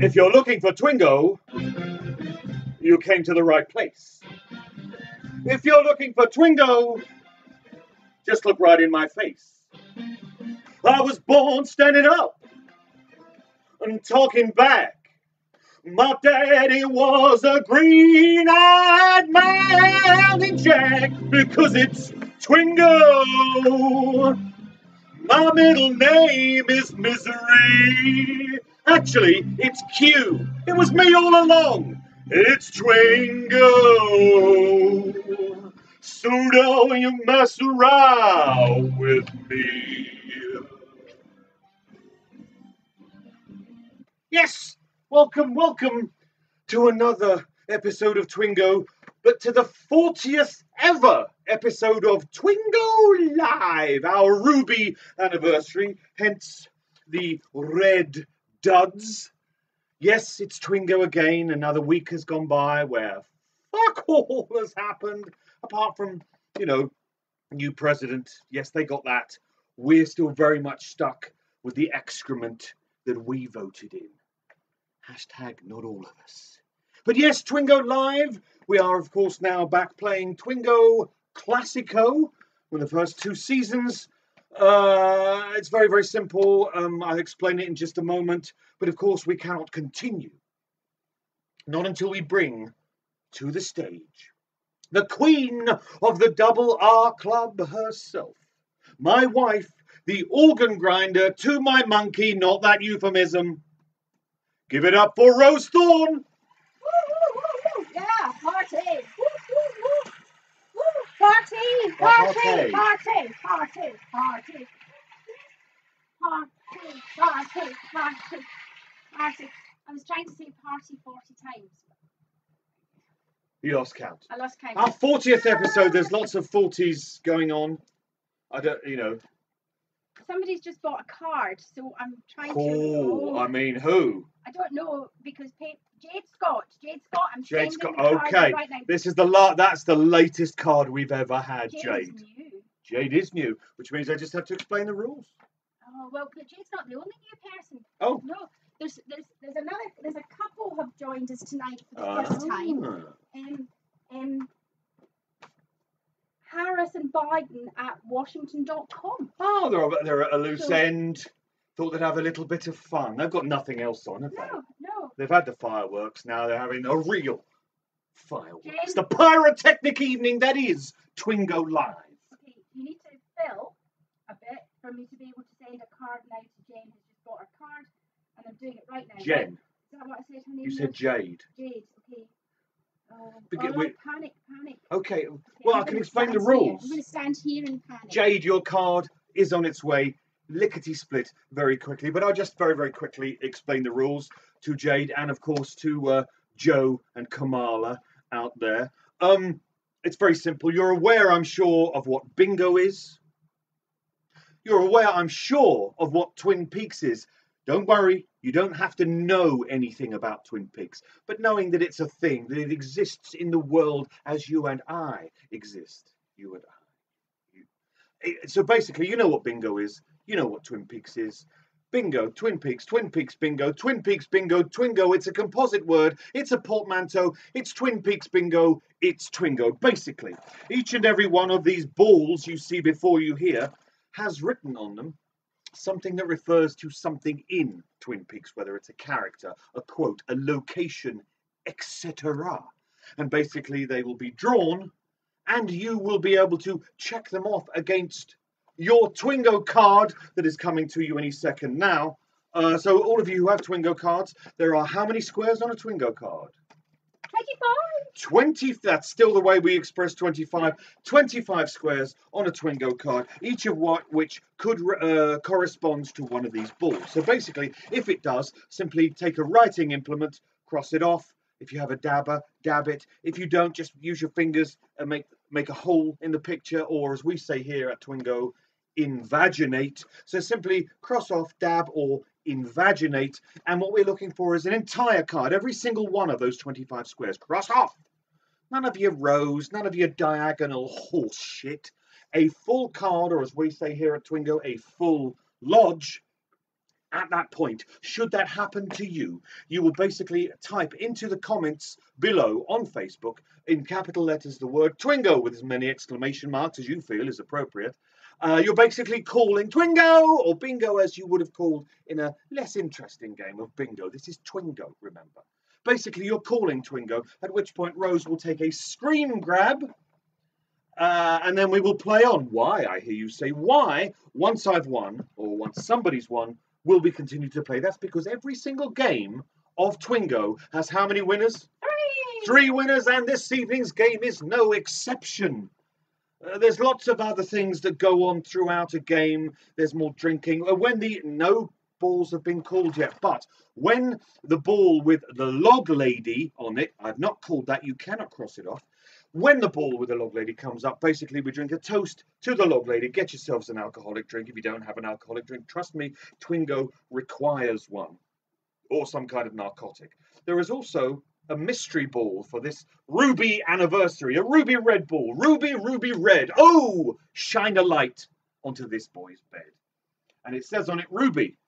If you're looking for Twingo, you came to the right place. If you're looking for Twingo, just look right in my face. I was born standing up and talking back. My daddy was a green-eyed mountain jack because it's Twingo. My middle name is Misery. Actually, it's Q. It was me all along. It's Twingo. So don't you mess around with me. Yes, welcome to another episode of Twingo, but to the 40th ever episode of Twingo Live, our Ruby anniversary, hence the red duds. Yes, it's Twingo again. Another week has gone by where fuck all has happened, apart from, new president. Yes, they got that. We're still very much stuck with the excrement that we voted in. Hashtag not all of us. But yes, Twingo Live. We are, of course, now back playing Twingo Classico with the first 2 seasons. It's very, very simple. I'll explain it in just a moment. But of course, we cannot continue. Not until we bring to the stage the queen of the Double R Club herself. My wife, the organ grinder to my monkey, not that euphemism. Give it up for Rose Thorne. Woo, woo, woo, woo. Yeah, party. Woo, woo, woo. Woo, party, party, party, party, party, party, party, party, party. I was trying to say party 40 times. You lost count. I lost count. Our 40th episode, there's lots of 40s going on. I don't, Somebody's just bought a card, so I'm trying to... Oh, I mean, who? I don't know, because Jade Scott, I'm Jade sending Scott, the card okay. right now. This is that's the latest card we've ever had, Jade. Is new. Jade is new, which means I just have to explain the rules. Oh, well, but Jade's not the only new person. Oh. No, there's a couple have joined us tonight for the first time. Harris and Biden at Washington.com. Oh, they're at a loose end. Thought they'd have a little bit of fun. They've got nothing else on, have they? No. They've had the fireworks. Now they're having a real fireworks. James? The pyrotechnic evening that is Twingo Live. Okay, you need to fill a bit for me to be able to send a card now to Jen, who's just got her card, and I'm doing it right now. Jen. Right? Is that what I said her name? You said Jade. Jade, okay. Panic. Okay, well, I can explain the rules. I'm going to stand here and panic. Jade, your card is on its way, lickety-split, very quickly. But I'll just very, very quickly explain the rules to Jade and, of course, to Joe and Kamala out there. It's very simple. You're aware, I'm sure, of what bingo is. You're aware, I'm sure, of what Twin Peaks is. Don't worry, you don't have to know anything about Twin Peaks, but knowing that it's a thing, that it exists in the world as you and I exist. You and I. So basically, you know what bingo is. You know what Twin Peaks is. Bingo, Twin Peaks, bingo, Twin Peaks, bingo, Twingo. It's a composite word. It's a portmanteau. It's Twin Peaks, bingo. It's Twingo. Basically, each and every one of these balls you see before you here has written on them something that refers to something in Twin Peaks, whether it's a character, a quote, a location, etc. And basically they will be drawn and you will be able to check them off against your Twingo card that is coming to you any second now. So all of you who have Twingo cards, there are how many squares on a Twingo card? 20, that's still the way we express 25. 25 squares on a Twingo card, each of which could correspond to one of these balls. So basically, if it does, simply take a writing implement, cross it off. If you have a dabber, dab it. If you don't, just use your fingers and make a hole in the picture, or as we say here at Twingo, invaginate. So simply cross off, dab, or invaginate, and what we're looking for is an entire card, every single one of those 25 squares. Cross off. None of your rows, none of your diagonal horse shit. A full card, or as we say here at Twingo, a full lodge. At that point, should that happen to you, you will basically type into the comments below on Facebook in capital letters the word Twingo with as many exclamation marks as you feel is appropriate. You're basically calling Twingo or bingo as you would have called in a less interesting game of bingo. This is Twingo, remember. Basically, you're calling Twingo, at which point Rose will take a screen grab and then we will play on. Why, I hear you say, why? Once I've won, or once somebody's won, will we continue to play? That's because every single game of Twingo has how many winners? 3 winners, and this evening's game is no exception. There's lots of other things that go on throughout a game. There's more drinking. No balls have been called yet, but when the ball with the log lady on it, I've not called that, you cannot cross it off. When the ball with the log lady comes up, basically we drink a toast to the log lady. Get yourselves an alcoholic drink. If you don't have an alcoholic drink, trust me, Twingo requires one, or some kind of narcotic. There is also a mystery ball for this ruby anniversary, a ruby red ball. Ruby, ruby red. Oh, shine a light onto this boy's bed. And it says on it, Ruby.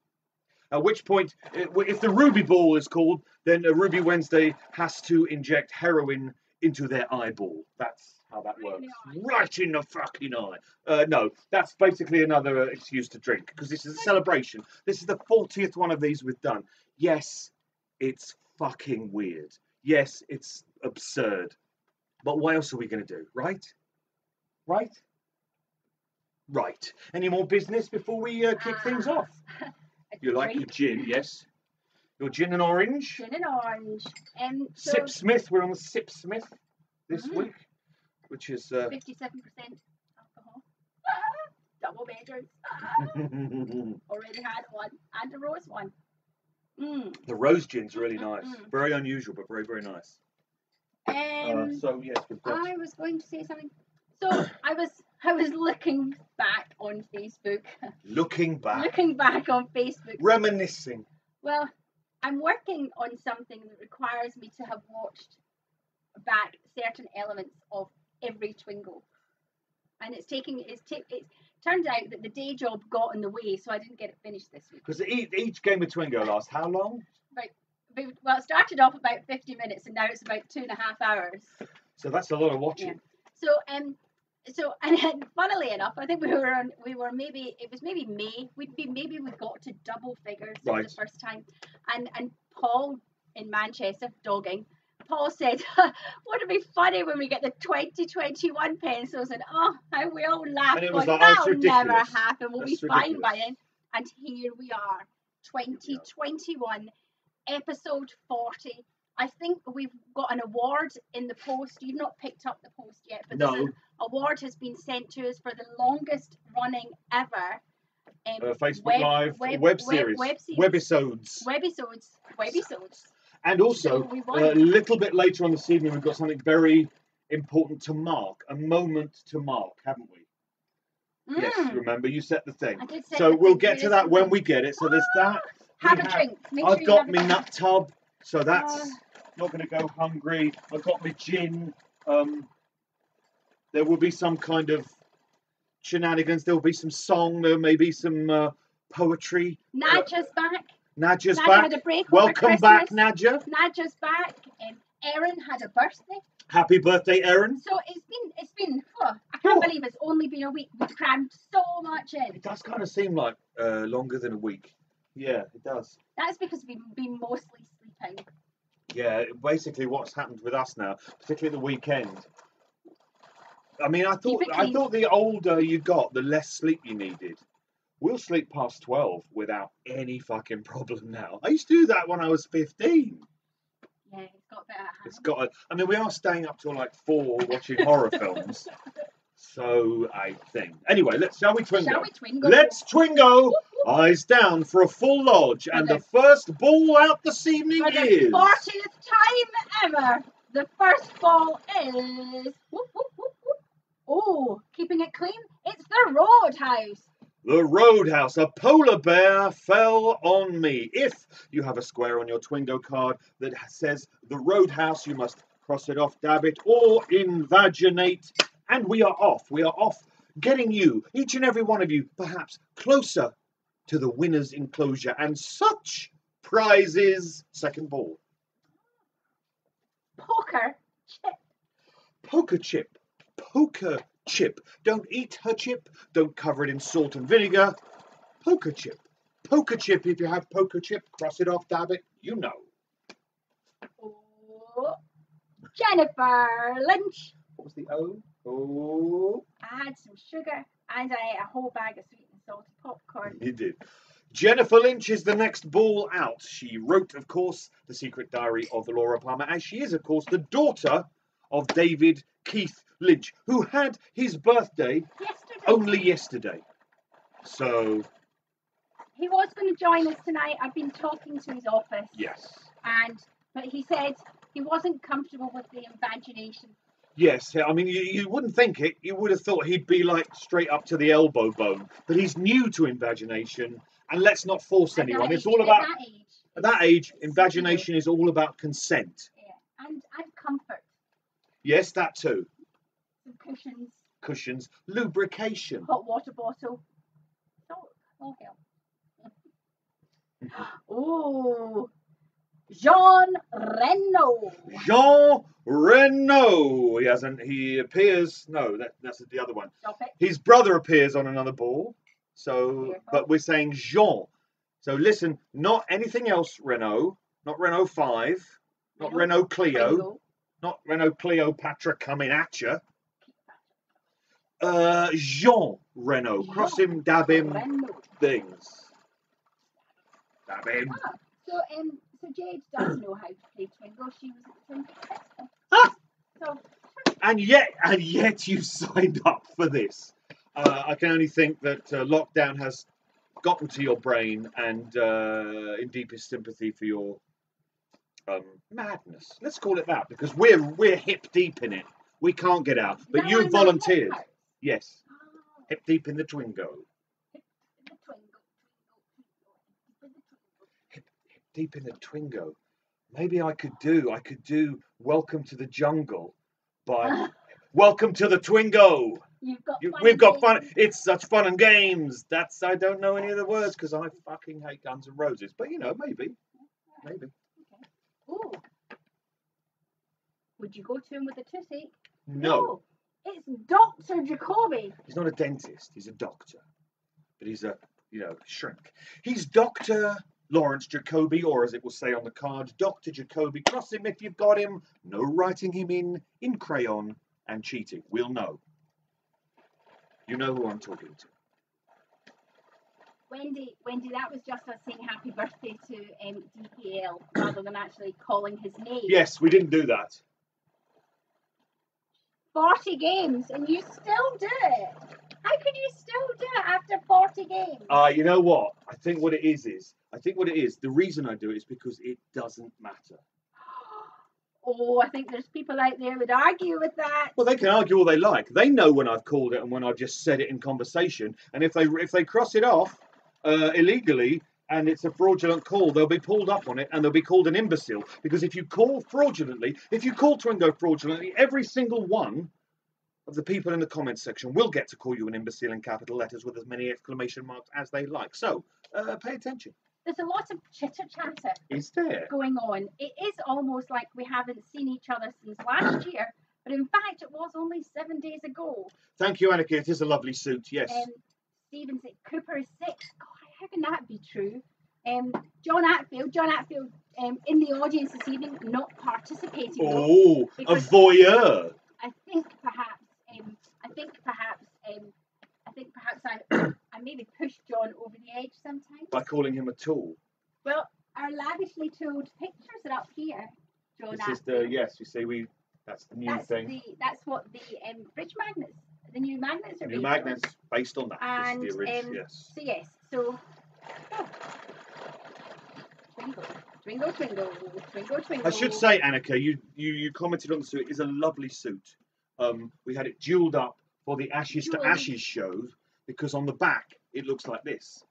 At which point, if the ruby ball is called, then a Ruby Wednesday has to inject heroin into their eyeball. That's how that works. Right in the fucking eye. No, that's basically another excuse to drink, because this is a celebration. This is the 40th one of these we've done. Yes, it's fucking weird. Yes, it's absurd. But what else are we going to do, right? Right? Right. Any more business before we kick things off? You like your gin, yes? Your gin and orange? Gin and orange. Sip Smith, we're on the Sip Smith this week, which is 57% alcohol. Double bedrooms. Already had one, and a rose one. The rose gin's really nice. Very unusual, but very, very nice. So yes, we've got... I was going to say something. So I was looking back on Facebook. Looking back on Facebook. Reminiscing. Well, I'm working on something that requires me to have watched back certain elements of every Twingo, and it turned out that the day job got in the way, so I didn't get it finished this week. Because each game of Twingo lasts how long? Well, it started off about 50 minutes, and now it's about 2.5 hours. So that's a lot of watching. Yeah. So and funnily enough, I think we were maybe May. We got to double figures for the first time, and Paul in Manchester dogging. Paul said, "Wouldn't it be funny when we get the 2021 pencils?" And how we all laughed. And it was that'll never happen. We'll be fine ridiculous. by then. And here we are, 2021, episode 40. I think we've got an award in the post. You've not picked up the post yet, but an award has been sent to us for the longest running ever Facebook Live web series. Webisodes. And also, a little bit later on this evening, we've got something very important to mark, a moment to mark, haven't we? Yes, remember, you set the thing. So we'll get to that when we get it. So there's that. Have a drink. I've got my nut tub, so that's not going to go hungry. I've got my gin. There will be some kind of shenanigans. There will be some song. There may be some poetry. Nadja's back. Nadja's Nadja back. had a break Welcome back, Nadja. Nadja's back. Erin had a birthday. Happy birthday, Erin. So it's been. I can't believe it's only been a week. We've crammed so much in. It does kind of seem like longer than a week. Yeah, it does. That's because we've been mostly sleeping. Yeah, basically what's happened with us now, particularly at the weekend. I mean, I thought the older you got, the less sleep you needed. We'll sleep past 12 without any fucking problem now. I used to do that when I was 15. Yeah, it's got better. It's got. I mean, we are staying up till like 4 watching horror films. So I think. Anyway, shall we Twingo? Let's Twingo. Eyes down for a full lodge, and the first ball out this evening is. For the 40th time ever, the first ball is. Whoop, whoop, whoop, whoop. Oh, keeping it clean. It's the Roadhouse. The Roadhouse, a polar bear fell on me. If you have a square on your Twingo card that says the Roadhouse, you must cross it off, dab it, or invaginate. And we are off. We are off getting you, each and every one of you, perhaps closer to the winner's enclosure and such prizes. Second ball. Poker chip. Poker chip. Poker chip. Don't eat her chip. Don't cover it in salt and vinegar. Poker chip. Poker chip. If you have poker chip, cross it off, dab it. You know. Oh, Jennifer Lynch. What was the O? Oh. I had some sugar and I ate a whole bag of sweet and salty popcorn. You did. Jennifer Lynch is the next ball out. She wrote, of course, The Secret Diary of Laura Palmer, as she is, of course, the daughter of David Keith Lynch, who had his birthday only yesterday. So he was going to join us tonight. I've been talking to his office. Yes. But he said he wasn't comfortable with the imagination. Yes, I mean, you wouldn't think it. You would have thought he'd be like straight up to the elbow bone. But he's new to imagination, and let's not force anyone. It's all about at that age. Imagination is all about consent. Yeah, and comfort. Yes, that too. Some cushions. Cushions, lubrication. Hot water bottle. Oh hell. Oh. Jean Reno. Jean Reno. He appears. No, that's the other one. Stop it. His brother appears on another ball. So, but we're saying Jean. So listen, not anything else. Renault, not Renault 5, not Renault Clio, Twingo. not Renault Cleopatra coming at you. Jean Reno. Cross him, dab him, things. Dab him. Ah, so Jade does know how to play Twingo. She was at the Twingo Festival. Ah! So, and yet you signed up for this. I can only think that lockdown has gotten to your brain, and in deepest sympathy for your madness. Let's call it that, because we're hip deep in it. We can't get out, but you volunteered. Yes, hip deep in the Twingo. Hip deep in the Twingo. Maybe I could do Welcome to the Jungle by Welcome to the Twingo. We've got fun. It's such fun and games. I don't know any of the words because I fucking hate Guns N' Roses. But maybe. Okay. Ooh. Would you go to him with a toothache? No. It's Dr. Jacoby. He's not a dentist. He's a doctor. But he's a shrink. He's Dr. Lawrence Jacoby, or as it will say on the card, Dr. Jacoby. Cross him if you've got him. No writing him in crayon and cheating. We'll know. You know who I'm talking to. Wendy, that was just us saying happy birthday to DPL rather than actually calling his name. Yes, we didn't do that. 40 games and you still do it. How can you still do it after 40 games? You know what? I think what it is, the reason I do it is because it doesn't matter. Oh, I think there's people out there would argue with that. Well, they can argue all they like. They know when I've called it and when I've just said it in conversation. And if they cross it off illegally and it's a fraudulent call, they'll be pulled up on it and they'll be called an imbecile. Because if you call Twingo fraudulently, every single one of the people in the comments section will get to call you an imbecile in capital letters with as many exclamation marks as they like. So pay attention. There's a lot of chitter-chatter going on. It is almost like we haven't seen each other since last year, but in fact, it was only 7 days ago. Thank you, Annika. It is a lovely suit, yes. Stephen said Cooper is 6. God, how can that be true? John Atfield, in the audience this evening, not participating. Oh, a voyeur. I think perhaps I maybe pushed John over the edge sometimes. By calling him a tool. Well, our lavishly tooled pictures are up here, John. This is yes, you see, that's the new thing. That's what the fridge magnets, the new magnets are based on that. And, this is the original, yes. So Twingo. I should say, Annika, you commented on the suit. It is a lovely suit. We had it jeweled up for the Ashes to Ashes show because on the back it looks like this.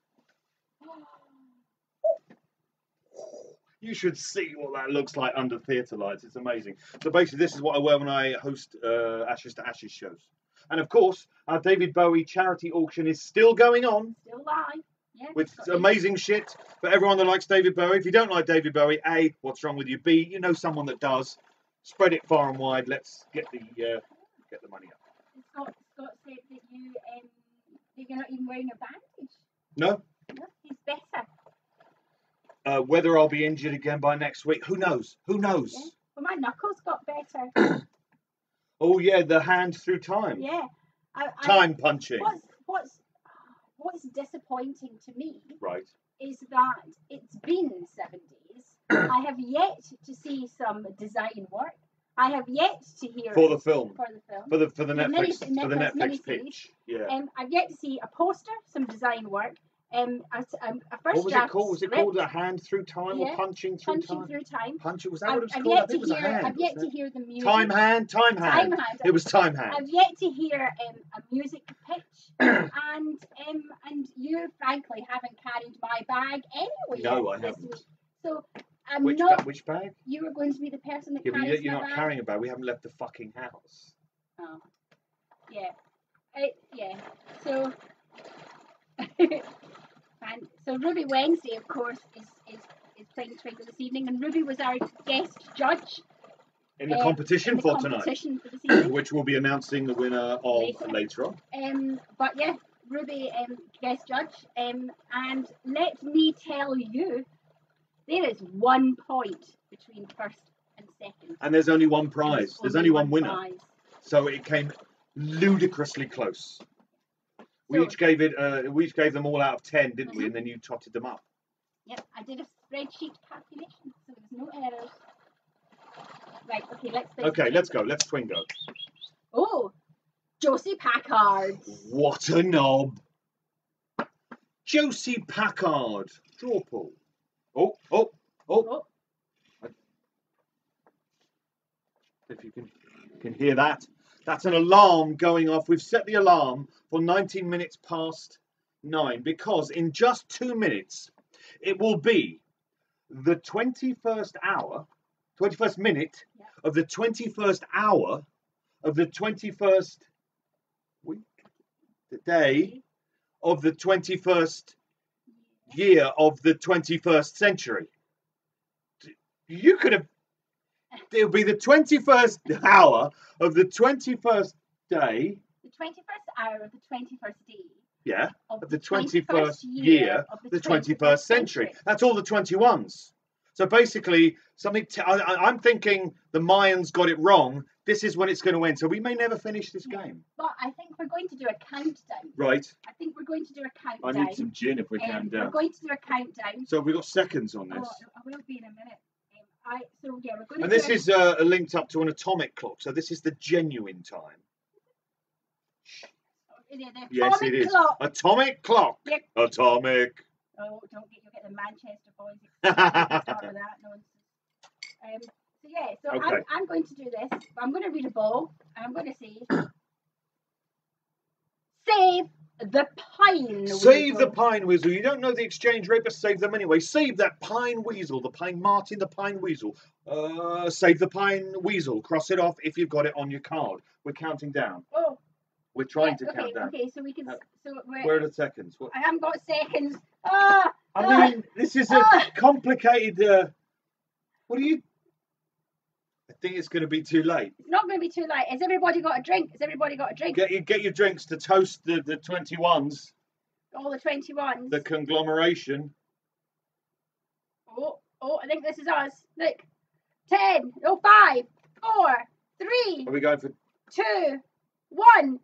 You should see what that looks like under theatre lights. It's amazing. So basically, this is what I wear when I host Ashes to Ashes shows. And of course, our David Bowie charity auction is still going on. Still live. Yeah, with amazing shit for everyone that likes David Bowie. If you don't like David Bowie, A, what's wrong with you? B, you know someone that does. Spread it far and wide. Let's get the money up. Scott said that you're not even wearing a bandage. No. No, he's better. Whether I'll be injured again by next week, who knows? Yeah. Well, my knuckles got better. Oh yeah, the hand through time. Yeah. Time punching. What's disappointing to me, right, is that it's been 7 days. I have yet to see some design work. I have yet to hear for the film. For the film. For the Netflix pitch. Yeah. I've yet to see a poster, some design work, a first what was it called? Was it called A Hand Through Time or Punching Through Time? Punching Through Time. Was that what it was called? I think it was a hand. I've yet to hear the music. Time Hand. It was Time Hand. I've yet to hear a music pitch, and you frankly haven't carried my bag anyway. No, I haven't. Week. So which bag? You were going to be the person that carries but you're my not bag. Carrying a bag. We haven't left the fucking house. Oh, yeah, yeah. So. And so Ruby Wednesday, of course, is playing TWINGO this evening, and Ruby was our guest judge in the competition for tonight, for this evening, which we'll be announcing the winner of later on. But yeah, Ruby guest judge, and let me tell you, there is 1 point between first and second, and there's only one prize. There's only one winner, prize. So it came ludicrously close. We each gave them all out of 10, didn't we? And then you totted them up. Yep, I did a spreadsheet calculation, so there was no errors. Right, okay, let's go. Let's Twingo. Oh, Josie Packard. What a knob. Josie Packard. Draw pull. Oh. If you can hear that. That's an alarm going off. We've set the alarm for 19 minutes past 9 because in just 2 minutes it will be the 21st minute of the 21st hour of the 21st week, the day of the 21st year of the 21st century. You could have. It'll be the 21st hour of the 21st day. The 21st hour of the 21st day. Yeah. Of the 21st year of the 21st century. That's all the 21s. So basically, I'm thinking the Mayans got it wrong. This is when it's going to end. So we may never finish this game. But I think we're going to do a countdown. Right. I think we're going to do a countdown. I need some gin if we can. We're going to do a countdown. So we've got seconds on this. Oh, I will be in a minute. We're going and this is linked up to an atomic clock, so this is the genuine time. Yes, it is. Clock. Atomic clock. Yep. Atomic. Oh, you'll get the Manchester boys excited start with that nonsense. So okay. I'm going to do this. I'm going to read a ball, and I'm going to say, save the pine weasel. Save the pine weasel. You don't know the exchange rate, but save them anyway. Save that pine weasel, the pine martin, the pine weasel. Save the pine weasel. Cross it off if you've got it on your card. We're counting down. Oh. We're trying to count down. Okay, so we can. Where are the seconds? I haven't got seconds. I mean, this is a complicated. What are you? I think it's going to be too late. It's not going to be too late. Has everybody got a drink? Get your drinks to toast the 21s. All the 21s. The conglomeration. Oh, I think this is us. Look. 10, 5, 4, 3. Are we going for 2, 1,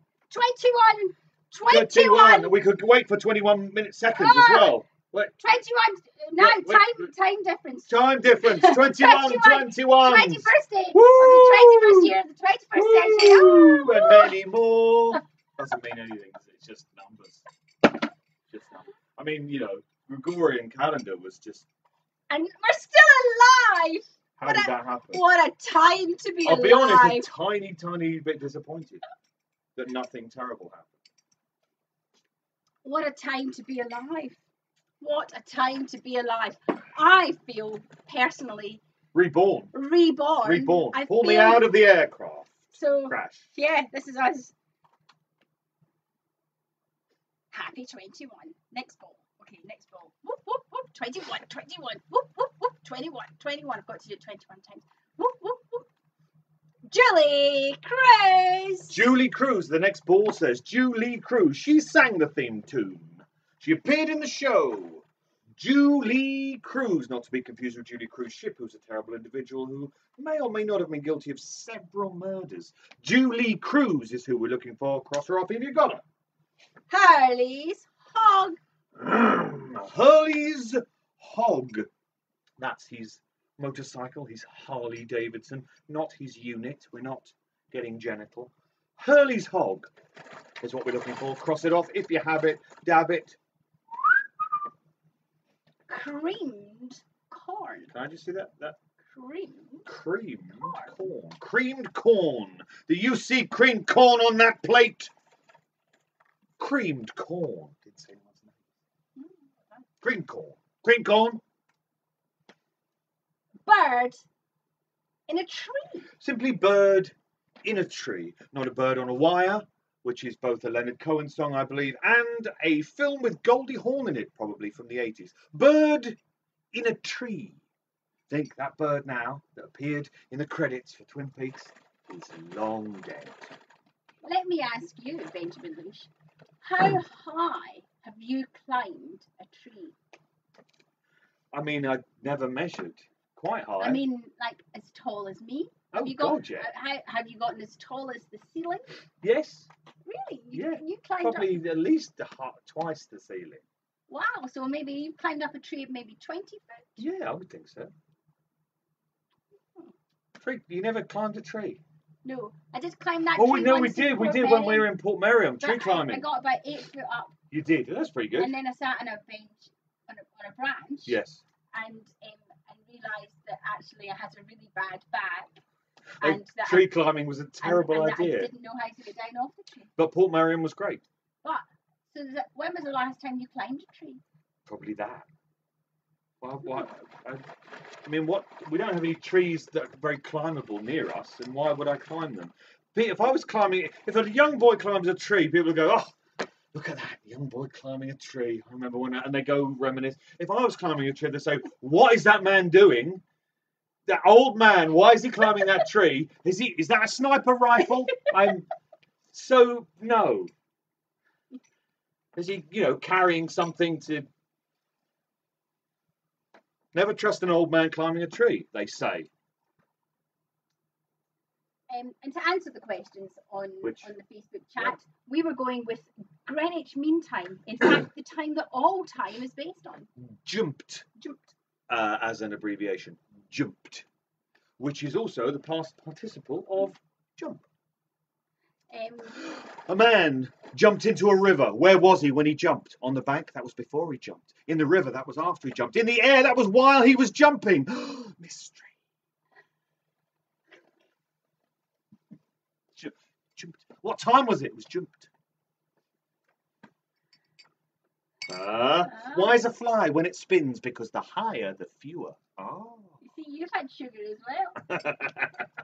21. We could wait for 21 seconds as well. Wait. 21. No, time difference. Time difference. 21. 21st day. Woo! Of the 21st year of the 21st century. Oh! And many more. Doesn't mean anything. It's just numbers. I mean, Gregorian calendar was just. And we're still alive. How did that happen? What a time to be alive. I'll be honest, a tiny bit disappointed that nothing terrible happened. What a time to be alive. What a time to be alive. I feel personally reborn. Pull me out of the aircraft. Crash. Yeah, this is us. Happy 21. Next ball. Okay, next ball. Whoop, whoop, whoop. 21. Whoop, whoop, whoop. 21. I've got to do it 21 times. Whoop, whoop, whoop. Julie Cruz. The next ball says Julie Cruz. She sang the theme tune. She appeared in the show. Julie Cruz, not to be confused with Julie Cruise Ship, who's a terrible individual who may or may not have been guilty of several murders. Julie Cruz is who we're looking for. Cross her off if you got her. Hurley's Hog. Hurley's Hog. That's his motorcycle, his Harley Davidson, not his unit. We're not getting genital. Hurley's hog is what we're looking for. Cross it off. If you have it, dab it. Creamed corn. Can I just see that? Creamed corn. Creamed corn. Do you see creamed corn on that plate? Creamed corn. Didn't say what's name. Creamed corn. Creamed corn. Bird in a tree. Simply bird in a tree. Not a bird on a wire, which is both a Leonard Cohen song, I believe, and a film with Goldie Hawn in it, probably from the 80s. Bird in a tree. Think that bird now that appeared in the credits for Twin Peaks is long dead. Let me ask you, Benjamin Lynch, how high have you climbed a tree? I mean, I never measured. Quite high. I mean, like as tall as me? Oh, God, yeah. Have you gotten as tall as the ceiling? Yes. Really? You climbed probably up? At least twice the ceiling. Wow, so maybe you climbed up a tree of maybe 20 foot? Yeah, I would think so. Tree? You never climbed a tree? No, I just climbed that tree. Oh, no, we did. We did when we were in Port Meriam, tree climbing. I got about 8 foot up. You did? That's pretty good. And then I sat on a bench, on a branch. Yes. And realised that actually I had a really bad back. And that tree climbing was a terrible idea. I didn't know how to get down off the tree. But Port Meriam was great. But, when was the last time you climbed a tree? Probably that. Well, I mean, we don't have any trees that are very climbable near us, and why would I climb them? If I was climbing, if a young boy climbs a tree, people would go, oh, look at that young boy climbing a tree. I remember and they go reminisce. If I was climbing a tree, they'd say, what is that man doing? That old man, why is he climbing that tree? Is that a sniper rifle? No. Is he, carrying something to... Never trust an old man climbing a tree, they say. And to answer the questions on the Facebook chat, we were going with Greenwich Mean Time. In fact, the time that all time is based on. Jumped. As an abbreviation. Jumped. Which is also the past participle of jump. A man jumped into a river. Where was he when he jumped? On the bank? That was before he jumped. In the river? That was after he jumped. In the air? That was while he was jumping. Mystery. Jumped. What time was it? It was jumped. Why is a fly when it spins? Because the higher, the fewer. Oh. You see, you've had sugar as well.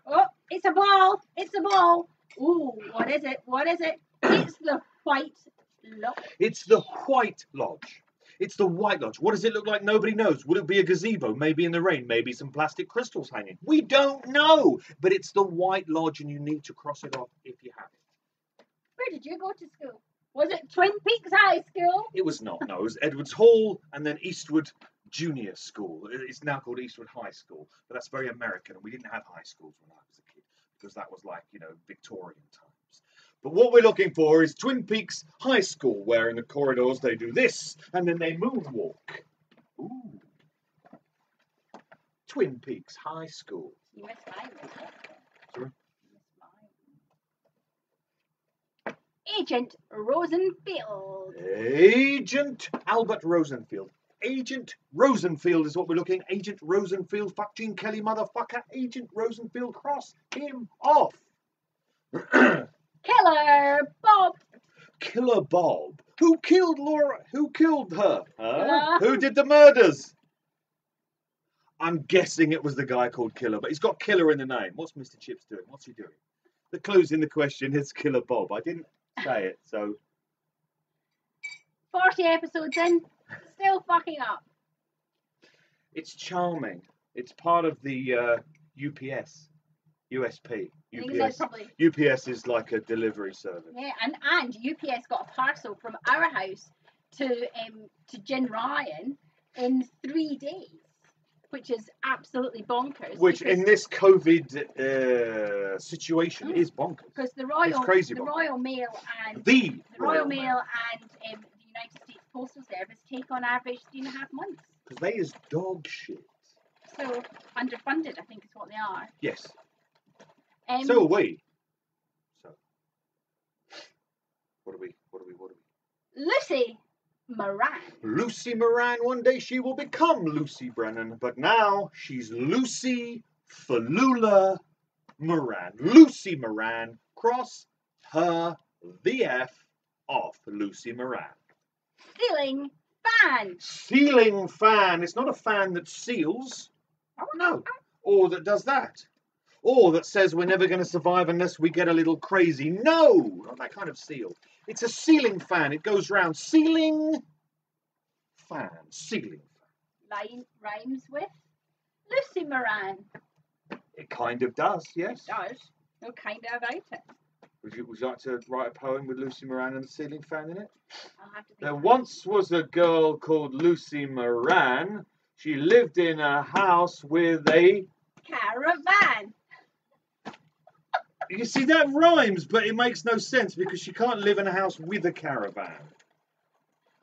Oh, it's a ball. It's a ball. Ooh, what is it? What is it? It's the White Lodge. It's the White Lodge. It's the White Lodge. What does it look like? Nobody knows. Would it be a gazebo? Maybe in the rain. Maybe some plastic crystals hanging. We don't know. But it's the White Lodge, and you need to cross it off if you have it. Where did you go to school? Was it Twin Peaks High School? It was not. No, it was Edwards Hall and then Eastwood Junior School. It's now called Eastwood High School, but that's very American, and we didn't have high schools when I was a kid because that was like, Victorian times. But what we're looking for is Twin Peaks High School, where in the corridors they do this, and then they moonwalk. Ooh. Twin Peaks High School. You missed mine. Sorry? Agent Rosenfield. Agent Albert Rosenfield. Agent Rosenfield is what we're looking. Agent Rosenfield, fuck Gene Kelly, motherfucker. Agent Rosenfield, cross him off. Killer Bob. Killer Bob. Who killed Laura? Who killed her? Who did the murders? I'm guessing it was the guy called Killer, but he's got Killer in the name. What's Mr. Chips doing? What's he doing? The clue's in the question. It's Killer Bob. I didn't say it, so... 40 episodes in, still fucking up. It's charming. It's part of the UPS. USP. UPS. UPS is like a delivery service. Yeah, and UPS got a parcel from our house to Jen Ryan in 3 days, which is absolutely bonkers. Which in this COVID situation is bonkers. Because the Royal Mail and the Royal Mail and the United States Postal Service take on average 3.5 months. Because they is dog shit. So underfunded, I think, is what they are. Yes. So are we. So, what are we? Lucy Moran. Lucy Moran. One day she will become Lucy Brennan, but now she's Lucy Falula Moran. Lucy Moran. Cross her the F off. Lucy Moran. Ceiling fan. Ceiling fan. It's not a fan that seals. No. Or that does that. Or that says we're never going to survive unless we get a little crazy. No, not that kind of seal. It's a ceiling fan. It goes round. Ceiling fan. Ceiling fan. Rhymes with Lucy Moran. It kind of does, yes. It does. No kind of about it. Would you like to write a poem with Lucy Moran and the ceiling fan in it? I'll have to think. There once was a girl called Lucy Moran. She lived in a house with a caravan. You see, that rhymes, but it makes no sense because she can't live in a house with a caravan.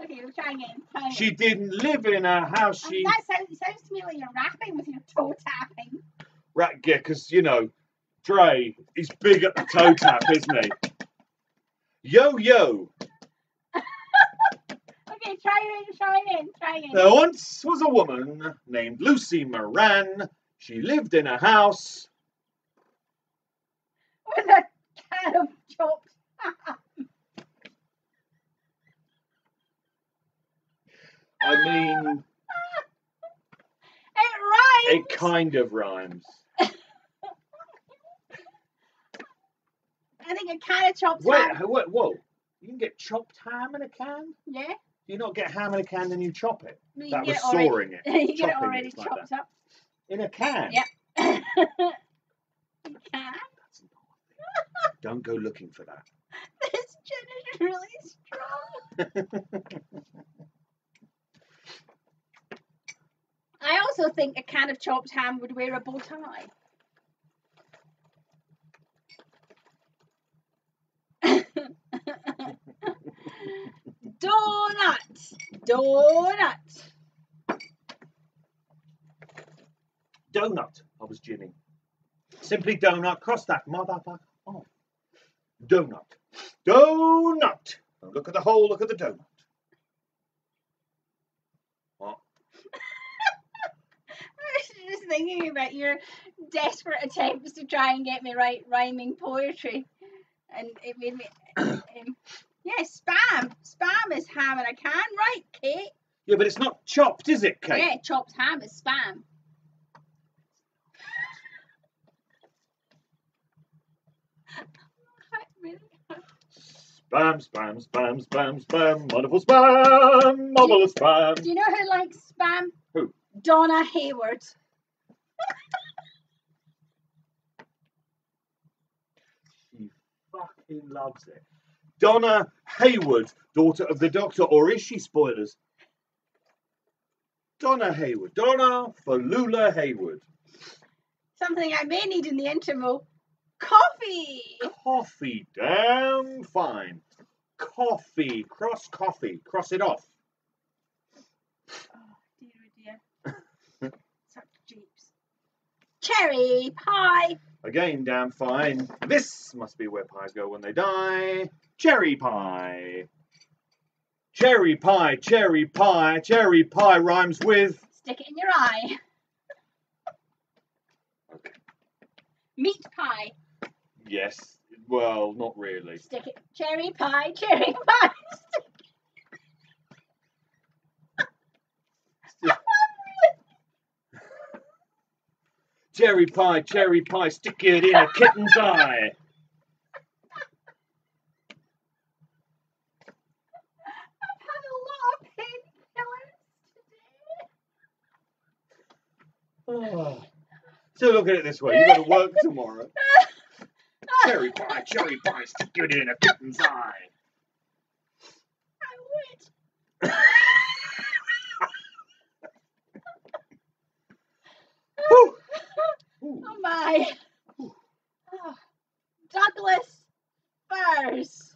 Okay, you're trying again. She didn't live in a house. That sounds to me like you're rapping with your toe tapping. Right, yeah, because, you know, Dre, he's big at the toe tap, isn't he? Yo, yo. Okay, try again. There once was a woman named Lucy Moran. She lived in a house with a can of chopped ham. I mean, it rhymes. It kind of rhymes. I think a can of chopped ham. Wait, whoa. You can get chopped ham in a can? Yeah. You not get ham in a can, then you chop it. That was already, sawing it. You get it already chopped up. In a can? Yeah. You can? Don't go looking for that. This gin is really strong. I also think a can of chopped ham would wear a bow tie. Donut. Donut. I was ginning. Simply donut. Cross that motherfucker off. Donut. Donut. Look at the hole. Look at the donut. What? I was just thinking about your desperate attempts to try and get me right rhyming poetry, and it made me. Yeah, spam. Spam is ham in a can, right, Kate? Yeah, but it's not chopped, is it, Kate? Yeah, chopped ham is spam. Spam, spam, spam, spam, spam, wonderful spam, marvelous spam. Do you know who likes spam? Who? Donna Hayward. She fucking loves it. Donna Hayward, daughter of the Doctor, or is she? Spoilers. Donna Hayward. Donna Falula Hayward. Something I may need in the interval. Coffee. Coffee. Damn fine. Coffee. Cross coffee. Cross it off. Oh, dear, oh dear. Such jeeps. Cherry pie. Again, damn fine. This must be where pies go when they die. Cherry pie. Cherry pie, cherry pie, cherry pie rhymes with... Stick it in your eye. Okay. Meat pie. Yes. Well, not really. Stick it. Cherry pie, cherry pie. Cherry pie, stick it in a kitten's eye. I've had a lot of painkillers today. Oh. So look at it this way. You've got to work tomorrow. Cherry pie, stick it in a kitten's eye. I would. Oh my. Oh. Douglas firs.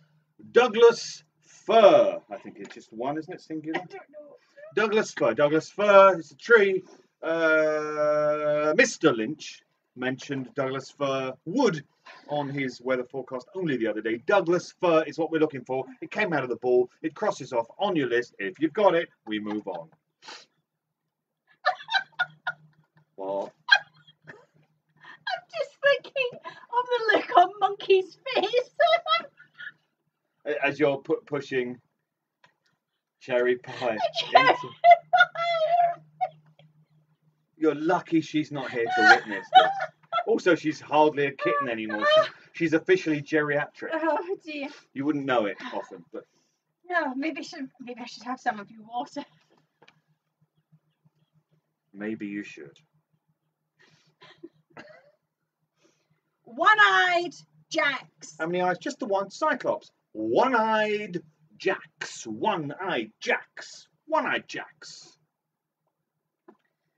Douglas fir. I think it's just one, isn't it? Singular. I don't know. Douglas fir. Douglas fir. It's a tree. Mr. Lynch mentioned Douglas fir wood on his weather forecast only the other day. Douglas fir is what we're looking for. It came out of the ball. It crosses off on your list. If you've got it, we move on. What? I'm just thinking of the look on Monkey's face. As you're pushing cherry pie. You're lucky she's not here to witness this. Also, she's hardly a kitten anymore. She's officially geriatric. Oh dear. You wouldn't know it often, but no, maybe I should have some of your water. Maybe you should. One-eyed Jacks. How many eyes? Just the one. Cyclops. One-eyed Jacks. One-eyed Jacks. One-eyed Jacks.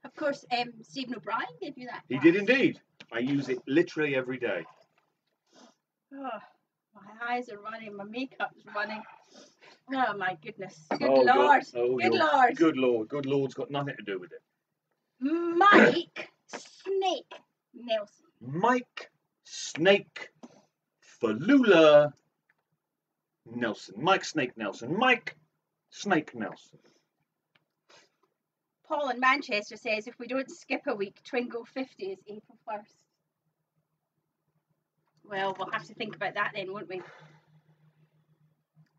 Of course, Stephen O'Brien gave you that. He did indeed. I use it literally every day. Oh, my eyes are running. My makeup's running. Oh my goodness. Good Lord. Good Lord. Good Lord. Good Lord's got nothing to do with it. Mike Snake Nelson. Mike Snake Falula Nelson. Mike Snake Nelson. Mike Snake Nelson. Paul in Manchester says if we don't skip a week, Twingo 50 is April 1st. Well, we'll have to think about that then, won't we?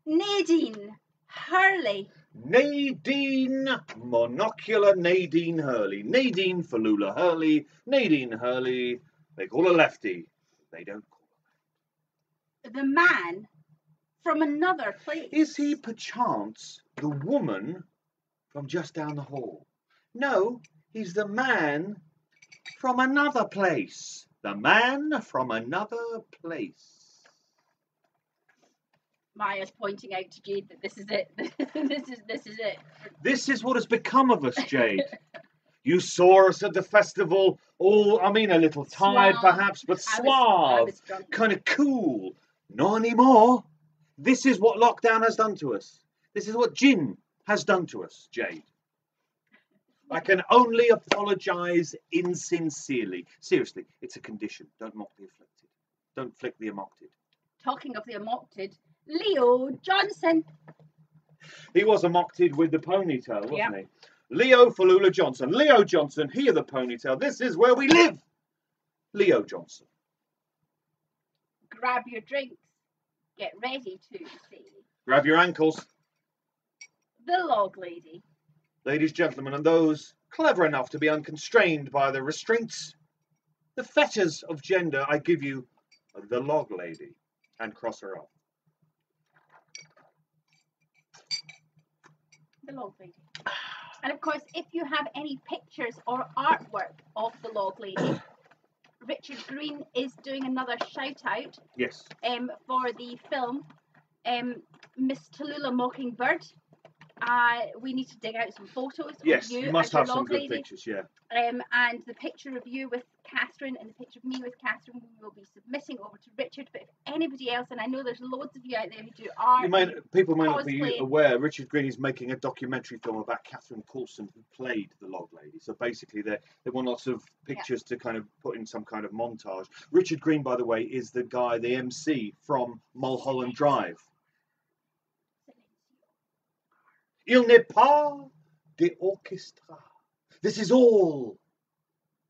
Nadine Hurley. Nadine Monocular Nadine Hurley. Nadine Falula Hurley. Nadine Hurley. They call her lefty. They don't call her. The man from another place. Is he perchance the woman from just down the hall? No, he's the man from another place. The man from another place. Maya's pointing out to Jade that this is it. this is it. This is what has become of us, Jade. You saw us at the festival, a little tired perhaps, but suave, kind of cool. Not anymore. This is what lockdown has done to us. This is what gin has done to us, Jade. I can only apologise insincerely. Seriously, it's a condition. Don't mock the afflicted. Don't flick the amocted. Talking of the amocted, Leo Johnson. He was amocted with the ponytail, wasn't he? Leo Falula Johnson. Leo Johnson, hear the ponytail. This is where we live. Leo Johnson. Grab your drinks. Get ready to see. Grab your ankles. The Log Lady. Ladies, gentlemen, and those clever enough to be unconstrained by the restraints, the fetters of gender, I give you the Log Lady, and cross her off. The Log Lady. And of course, if you have any pictures or artwork of the Log Lady, Richard Green is doing another shout out. Yes. For the film, Miss Tallulah Mockingbird. We need to dig out some photos of you must have some good pictures, yeah. And the picture of you with Catherine and the picture of me with Catherine we will be submitting over to Richard. But if anybody else, and I know there's loads of you out there who do art, people may not be aware, Richard Green is making a documentary film about Catherine Coulson, who played the Log Lady. So basically they want lots of pictures to kind of put in some kind of montage. Richard Green, by the way, is the guy, the MC from Mulholland Drive. Il n'est pas d'orchestre. This is all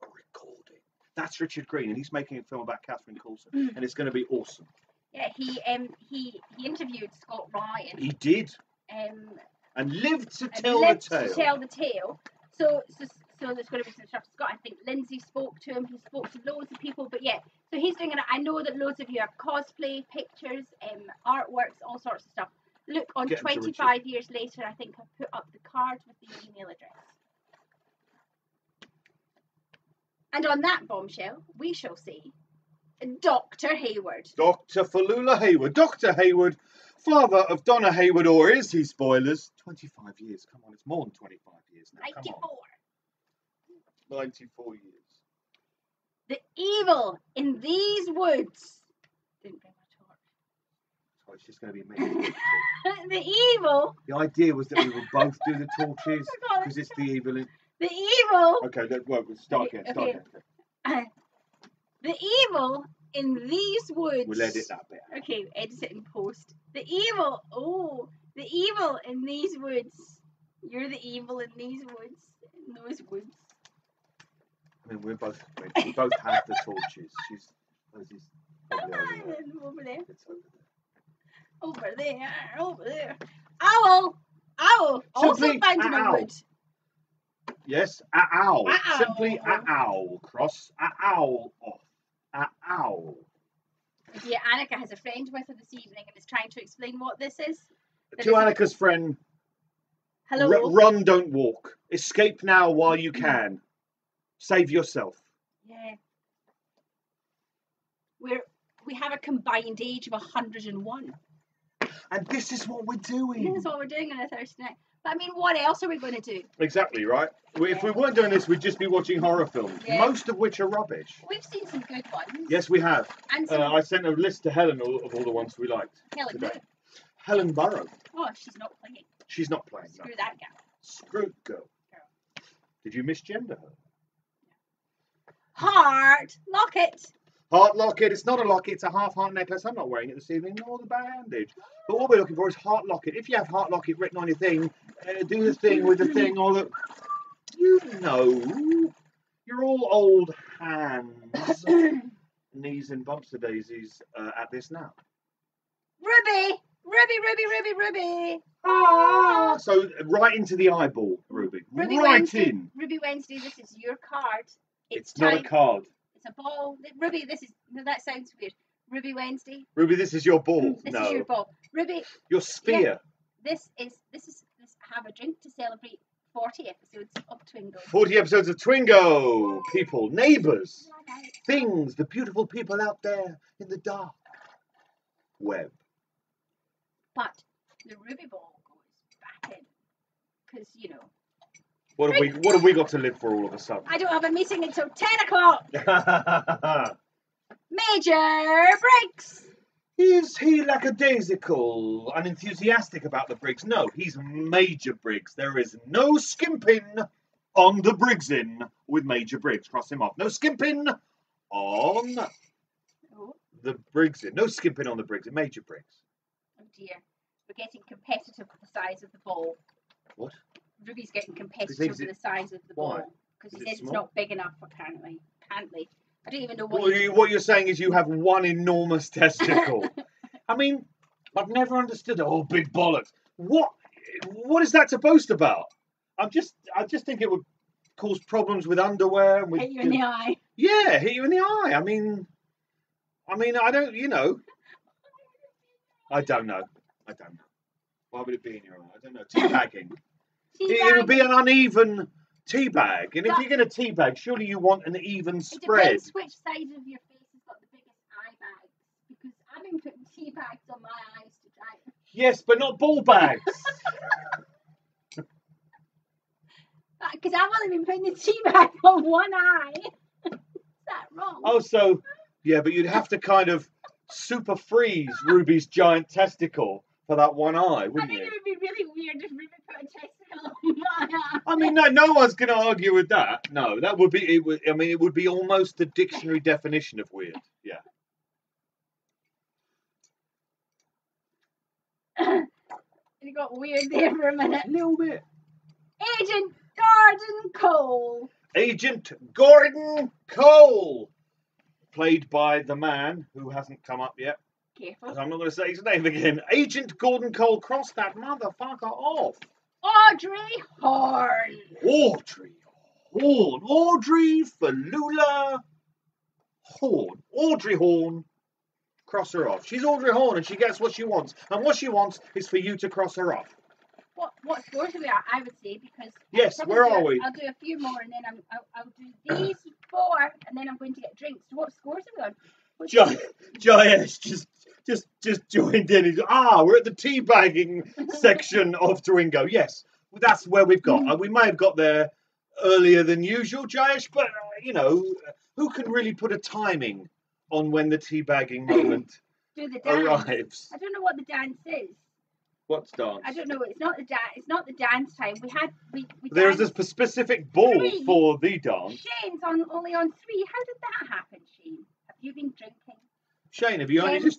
a recording. That's Richard Green, and he's making a film about Catherine Coulson, and it's going to be awesome. Yeah, he interviewed Scott Ryan. He did. And lived to tell the tale. So there's going to be some stuff. Scott, I think Lindsay spoke to him. He spoke to loads of people, but yeah. So he's doing it. I know that loads of you have cosplay, pictures, artworks, all sorts of stuff. Look, on 25 years later, I think I've put up the card with the email address. And on that bombshell, we shall see Dr. Hayward. Dr. Falula Hayward. Dr. Hayward, father of Donna Hayward, or is he? Spoilers. 25 years. Come on, it's more than 25 years now. 94. Come on. 94 years. The evil in these woods. Didn't bring my torch. So it's just going to be me. The evil. The idea was that we would both do the torches because it's the evil in. The evil. Okay, well, we'll start again. Start again. The evil in these woods. We'll edit that bit. Okay, edit it in post. The evil. Oh, the evil in these woods. You're the evil in these woods. In those woods. I mean, we both have the torches. She's probably over there. It's over there. Over there. Over there. Owl. Owl. Also found in a wood. Yes, owl. Simply owl. Cross owl off. Owl. Yeah, Annika has a friend with her this evening and is trying to explain what this is. To Annika's friend. Hello. Run, don't walk. Escape now while you can. Save yourself. Yeah. We have a combined age of 101. And this is what we're doing. This is what we're doing on a Thursday night. But I mean, what else are we going to do? Exactly, right? If we weren't doing this, we'd just be watching horror films, most of which are rubbish. We've seen some good ones. Yes, we have. And I sent a list to Helen of all the ones we liked. Helen today. Helen Burrow. Oh, she's not playing. She's not playing. Screw that girl. Screw girl. Did you misgender her? Heart locket. Heart locket. It's not a locket. It's a half heart necklace. I'm not wearing it this evening, nor the bandage. But what we're looking for is heart locket. If you have heart locket written on your thing, do the thing with the thing. Or the, you know, you're all old hands, knees and bumps to daisies at this now. Ruby, Ruby, Ruby, Ruby, Ruby. Ah, so right into the eyeball, Ruby. Ruby right Wednesday, in. Ruby Wednesday. This is your card. It's not a card. It's a ball. Ruby, this is. No, that sounds weird. Ruby Wednesday. Ruby, this is your ball. This is your ball. Ruby. Your sphere. Yeah, this is. Have a drink to celebrate 40 episodes of Twingo. 40 episodes of Twingo. People, neighbours, things, the beautiful people out there in the dark web. But the Ruby ball goes back in because What have we got to live for all of a sudden? I don't have a meeting until 10 o'clock. Major Briggs. Is he lackadaisical, unenthusiastic about the Briggs? No, he's Major Briggs. There is no skimping on the Briggsin with Major Briggs. Cross him off. No skimping on the Briggsin. No skimping on the Briggsin. Major Briggs. Oh dear. We're getting competitive with the size of the ball. What? Ruby's getting competitive with the size of the ball. Because he says it's not big enough, apparently. I don't even know what you're saying is you have one enormous testicle. I mean, I've never understood. Oh, big bollocks! What is that supposed about? I just think it would cause problems with underwear and with hit you in the eye. Yeah, hit you in the eye. I mean, I don't. I don't know. Why would it be in your eye? I don't know. Teabagging. It would be an uneven teabag, and if you're going to teabag, surely you want an even spread. It depends which side of your face has got the biggest eye bags, because I've been putting tea bags on my eyes to dry. Yes, but not ball bags. Because I've only been putting the tea bag on one eye. Is that wrong? Oh, so yeah, but you'd have to kind of super freeze Ruby's giant testicle for that one eye, wouldn't you? It would be really weird if Ruby put a testicle on my eye. I mean, no one's going to argue with that. No, that would be. It would be almost the dictionary definition of weird. Yeah. It got weird there for a minute. A little bit. Agent Gordon Cole. Agent Gordon Cole, played by the man who hasn't come up yet. Careful. I'm not going to say his name again. Agent Gordon Cole, cross that motherfucker off. Audrey Horne. Audrey Falula Horne. Audrey Horne. Cross her off. She's Audrey Horne and she gets what she wants. And what she wants is for you to cross her off. What scores are we at, I would say, because... Yes, where are we? I'll do a few more and then I'll do these 4 and then I'm going to get drinks. So what scores are we on? Jayesh just joined in. We're at the teabagging section of Twingo. Yes, that's where we've got. We may have got there earlier than usual, Jayesh, but, who can really put a timing on when the teabagging moment arrives? I don't know what the dance is. What's dance? I don't know. It's not the dance time. We There's danced a specific ball 3. for the dance. Shane's only on 3. How did that happen, Shane? Have you been drinking? Shane, have you only Jen-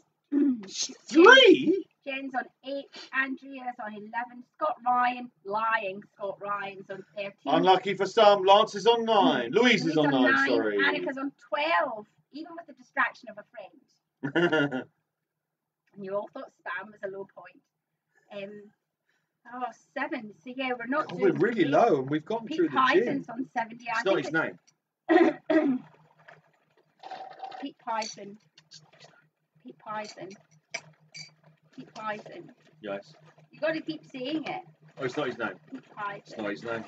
just 3? Jen's on 8. Andrea's on 11. Scott Ryan's on 13. Unlucky for some. Lance is on 9. Louise is on 9. Sorry. Annika's on 12. Even with the distraction of a friend. And you all thought spam was a low point. 7. So yeah, we're not. We're really low, and we've gone through the gym. Pete Python's on 70. It's not his name. Pete Python. Yes. You got to keep saying it. Oh, it's not his name. Pete Python. It's not his name.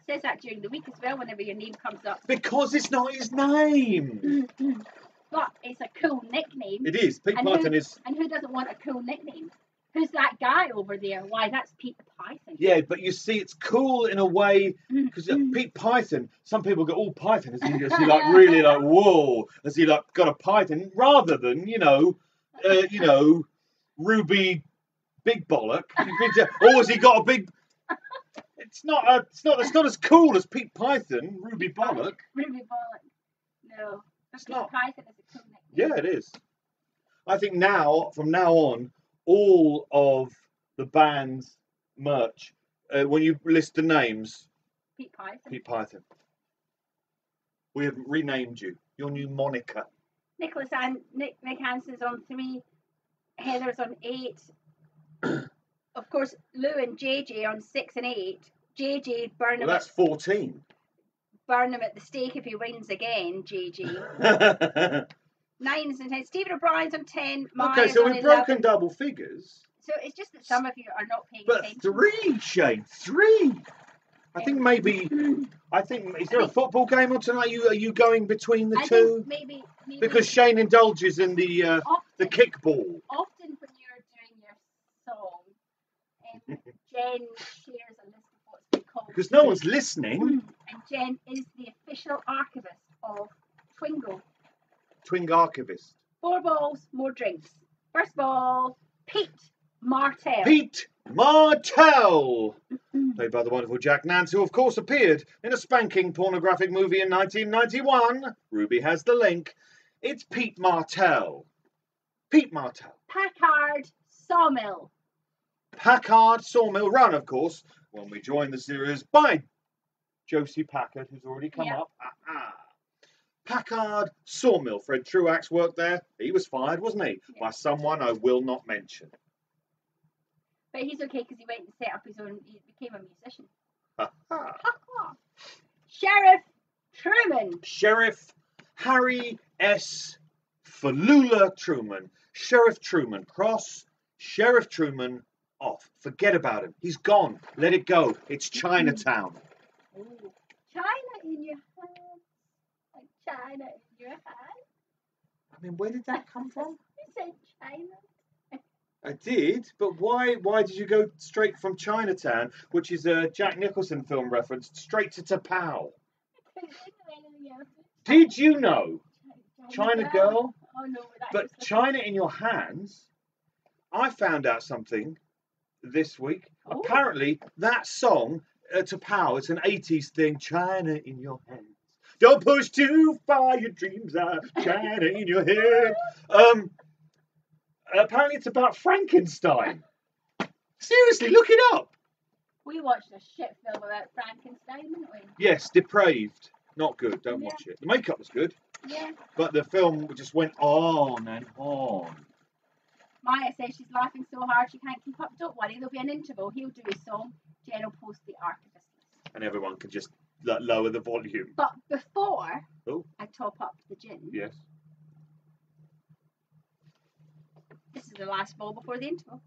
Says that during the week as well, whenever your name comes up. Because it's not his name. But it's a cool nickname. It is. Pete Python is. And who doesn't want a cool nickname? Who's that guy over there? Why, that's Pete Python. Yeah, but you see, it's cool in a way because Pete Python. Some people go, "Oh, Python," is he like really like whoa? Has he like got a python? Rather than Ruby Big Bollock. Or has he got a big? It's not as cool as Pete Python, Ruby Bollock. Ruby Bollock. No. It's Pete not. Python is a cool nickname. Yeah, it is. I think from now on, all of the band's merch, when you list the names, Pete Python. We have renamed you. Your new moniker. Nick Hansen's on 3. Heather's on 8. Of course, Lou and JJ on 6 and 8. JJ burn him. Well, that's 14. Burn him at the stake if he wins again, JJ. 9 and 10. Stephen O'Brien's on 10. Okay, so we've broken double figures. So it's just that some of you are not paying attention. But 3, Shane, 3. I think maybe. Is there a football game on tonight? Are you going between the two? Maybe. Because Shane indulges in the kickball. Often when you're doing your song, Jen shares a list of what's been called. Because no one's listening. And Jen is the official archivist of TWINGO. Twing archivist. 4 balls, more drinks. First ball, Pete Martell. Pete Martell, played by the wonderful Jack Nance, who of course appeared in a spanking pornographic movie in 1991. Ruby has the link. It's Pete Martell. Pete Martell. Packard Sawmill. Packard Sawmill Run, of course, when we join the series by Josie Packard, who's already come up. Packard Sawmill. Fred Truax worked there. He was fired, wasn't he? Yeah. By someone I will not mention. But he's okay because he went and set up his own. He became a musician. Sheriff Truman. Sheriff Harry S. Falula Truman. Sheriff Truman. Cross Sheriff Truman off. Forget about him. He's gone. Let it go. It's Chinatown. Ooh. China in your hand. Like China in your hand. I mean, where did that come from? You said China. I did, but why did you go straight from Chinatown, which is a Jack Nicholson film reference, straight to T'Pau? Did you know? China Girl? Oh, no, but China in Your Hands, I found out something this week. Oh. Apparently, that song, T'Pau, it's an 80s thing, China in Your Hands. Don't push too far, your dreams are China in your head. Apparently it's about Frankenstein. Seriously, look it up. We watched a shit film about Frankenstein, didn't we? Yes, depraved. Not good. Don't watch it. The makeup was good. Yeah. But the film just went on and on. Maya says she's laughing so hard she can't keep up. Don't worry, there'll be an interval. He'll do his song. Jen will post the archivist. And everyone can just lower the volume. But before I top up the gin. Yes. This is the last ball before the interval.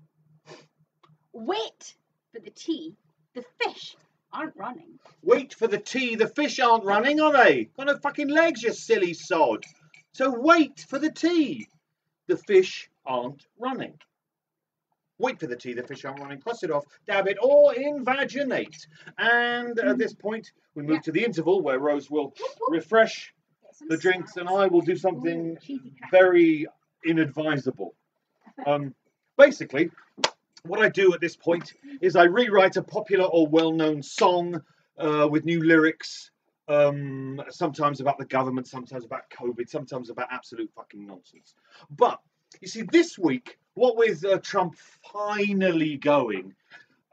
Wait for the tea. The fish aren't running. Wait for the tea. The fish aren't running, are they? Got no fucking legs, you silly sod. So wait for the tea. The fish aren't running. Wait for the tea. The fish aren't running. Cross it off. Dab it or invaginate. And at this point, we move to the interval where Rose will refresh the drinks and I will do something very inadvisable. basically, what I do at this point is I rewrite a popular or well-known song with new lyrics, sometimes about the government, sometimes about COVID, sometimes about absolute fucking nonsense. But you see, this week, what with Trump finally going,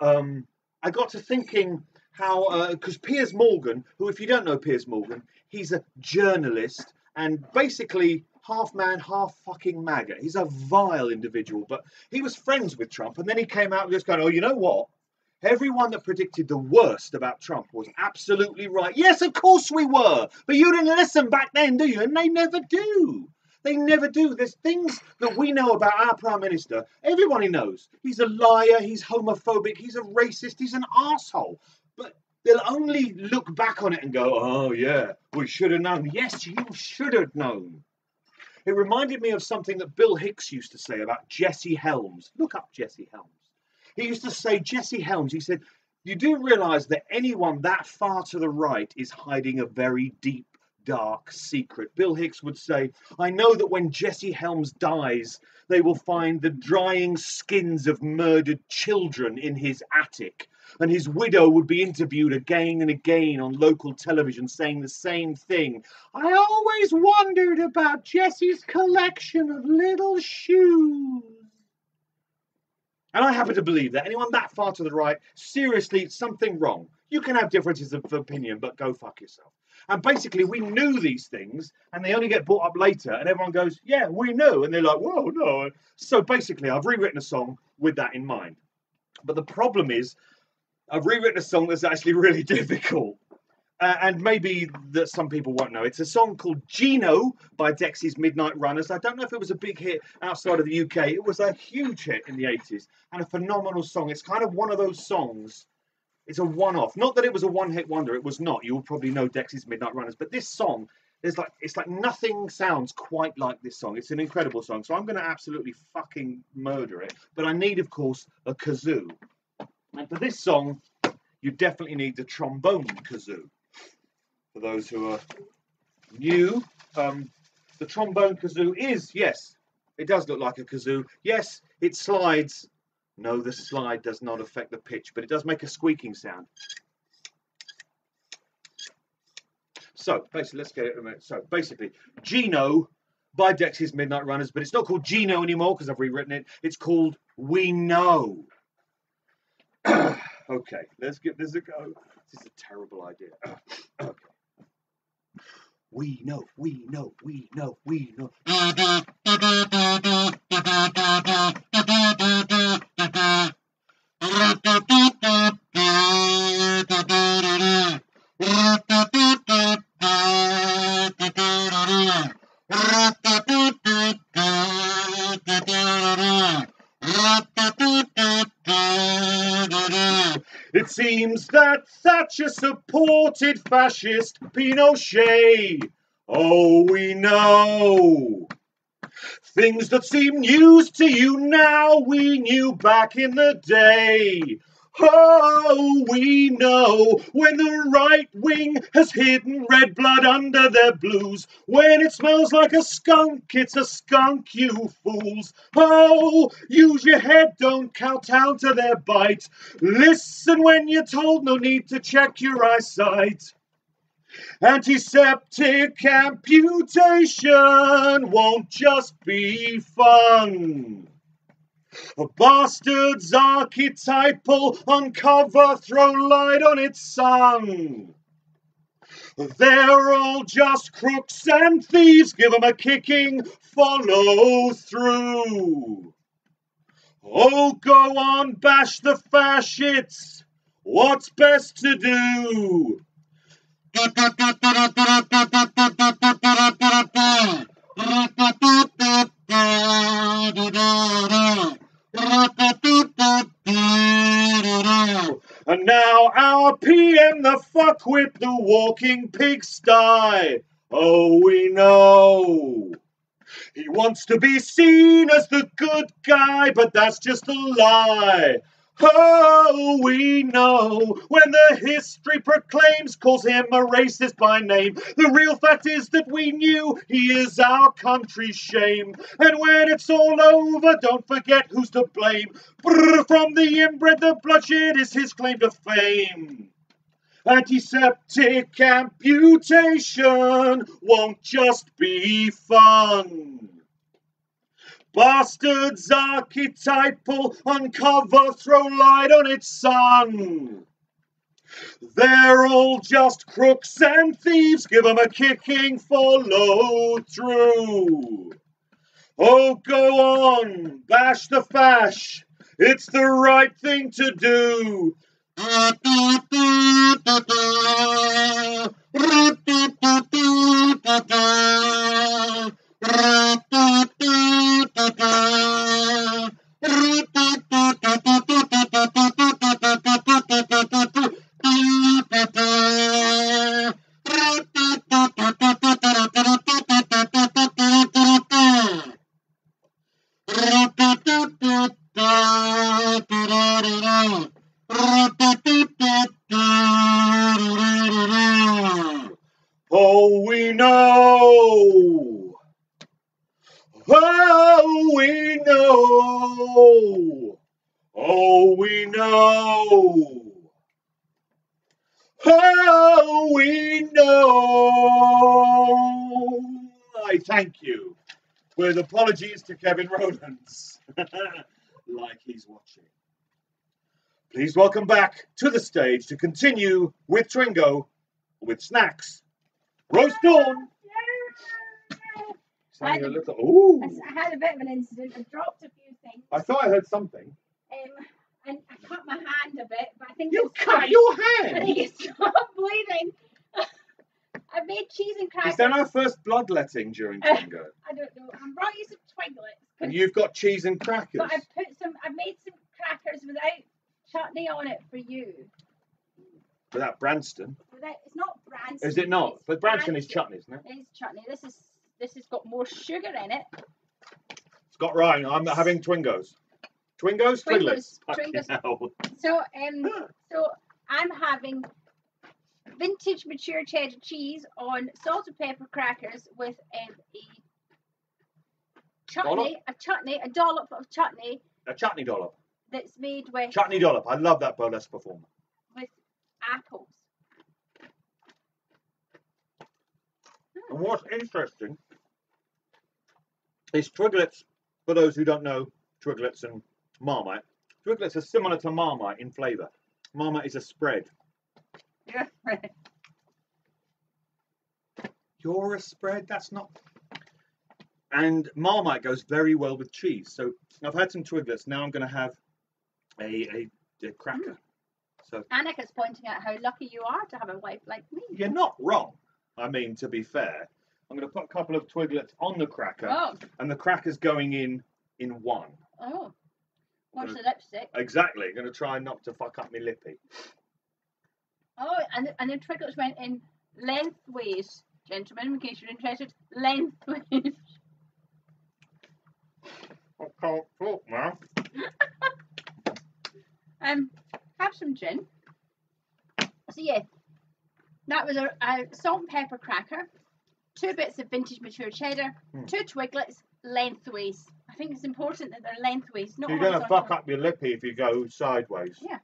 I got to thinking how, because Piers Morgan, who, if you don't know Piers Morgan, he's a journalist and basically half man, half fucking MAGA. He's a vile individual, but he was friends with Trump, and then he came out just going, oh, you know what? Everyone that predicted the worst about Trump was absolutely right. Yes, of course we were, but you didn't listen back then, do you? And they never do. They never do. There's things that we know about our Prime Minister. Everybody knows. He's a liar, he's homophobic, he's a racist, he's an arsehole. But they'll only look back on it and go, oh, yeah, we should have known. Yes, you should have known. It reminded me of something that Bill Hicks used to say about Jesse Helms. Look up Jesse Helms. He used to say, Jesse Helms, he said, you do realise that anyone that far to the right is hiding a very deep, dark secret. Bill Hicks would say, I know that when Jesse Helms dies, they will find the drying skins of murdered children in his attic. And his widow would be interviewed again and again on local television saying the same thing. I always wondered about Jesse's collection of little shoes. And I happen to believe that anyone that far to the right, seriously, something wrong. You can have differences of opinion, but go fuck yourself. And basically, we knew these things, and they only get brought up later, and everyone goes, yeah, we knew. And they're like, whoa, no. So basically, I've rewritten a song with that in mind. But the problem is, I've rewritten a song that's actually really difficult. And maybe that some people won't know. It's a song called Gino by Dexy's Midnight Runners. I don't know if it was a big hit outside of the UK. It was a huge hit in the 80s and a phenomenal song. It's kind of one of those songs. It's a one-off. Not that it was a one-hit wonder. It was not. You'll probably know Dexy's Midnight Runners. But this song, it's like nothing sounds quite like this song. It's an incredible song. So I'm going to absolutely fucking murder it. But I need, of course, a kazoo. And for this song, you definitely need the trombone kazoo. For those who are new, the trombone kazoo is, yes, it does look like a kazoo. Yes, it slides. No, the slide does not affect the pitch, but it does make a squeaking sound. So, basically, let's get it a minute. So, basically, Gino by Dexy's Midnight Runners, but it's not called Gino anymore because I've rewritten it. It's called We Know. Okay, let's give this a go. This is a terrible idea. Okay. We know, we know, we know, we know. It seems that Thatcher supported fascist Pinochet. Oh, we know. Things that seem news to you now, we knew back in the day. Oh, we know when the right wing has hidden red blood under their blues. When it smells like a skunk, it's a skunk, you fools. Oh, use your head, don't kowtow to their bite. Listen when you're told, no need to check your eyesight. Antiseptic amputation won't just be fun. A bastard's archetypal uncover, throw light on its son. They're all just crooks and thieves, give them a kicking, follow through. Oh, go on, bash the fascists, what's best to do? And now our PM, the fuck with the walking pigsty. Oh, we know. He wants to be seen as the good guy, but that's just a lie. Oh, we know when the history proclaims, calls him a racist by name. The real fact is that we knew he is our country's shame. And when it's all over, don't forget who's to blame. Brr, from the inbred, the bloodshed is his claim to fame. Antiseptic amputation won't just be fun. Bastards archetypal, uncover, throw light on its son. They're all just crooks and thieves, give them a kicking, follow through. Oh, go on, bash the fash, it's the right thing to do. Oh, we know. Oh, we know. Oh, we know. Oh, we know. I thank you. With apologies to Kevin Rowlands. Like he's watching. Please welcome back to the stage to continue with Twingo with snacks. Roast Dawn. I had, I had a bit of an incident. I dropped a few things. I thought I heard something. And I cut my hand a bit, but I think you cut your hand. I think it's stopped bleeding. I made cheese and crackers. Is that our first bloodletting during Twingo? I don't know. I brought you some Twiglets. And you've got cheese and crackers. But I made some crackers without chutney on it for you. Without Branston. It's not Branston. Is it not? But Branston is chutney, isn't it? It is chutney. This has got more sugar in it. Scott Ryan, I'm having Twingos. Twingos? Twiglets. So I'm having vintage mature cheddar cheese on salt and pepper crackers with a dollop of chutney. A chutney dollop. That's made with chutney dollop. I love that burlesque performer. With apples. And what's interesting is Twiglets, for those who don't know Twiglets and Marmite, Twiglets are similar to Marmite in flavour. Marmite is a spread. Yeah. You're a spread? That's not... And Marmite goes very well with cheese. So I've had some Twiglets. Now I'm going to have a cracker. So Annika's pointing out how lucky you are to have a wife like me. You're not wrong. I mean, to be fair, I'm going to put a couple of Twiglets on the cracker, and the cracker's going in one. Oh, watch the lipstick. Exactly. I'm going to try not to fuck up my lippy. Oh, and the Twiglets went in lengthways, gentlemen, in case you're interested. Lengthways. I can't talk now. Have some gin. So yeah, that was a salt and pepper cracker, 2 bits of vintage mature cheddar, 2 Twiglets, lengthways. I think it's important that they're lengthways, not You're going to fuck up your lippy if you go sideways. Yeah.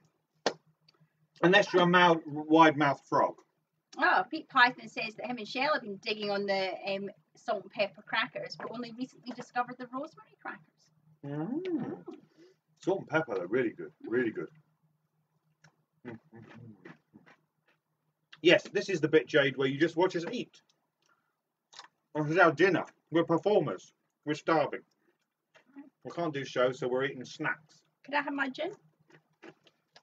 Unless you're a wide-mouthed frog. Oh, Pete Python says that him and Shell have been digging on the salt and pepper crackers, but only recently discovered the rosemary crackers. Salt and pepper, they're really good. Really good. Yes, this is the bit, Jade, where you just watch us eat. This is our dinner. We're performers. We're starving. We can't do shows, so we're eating snacks. Could I have my gin?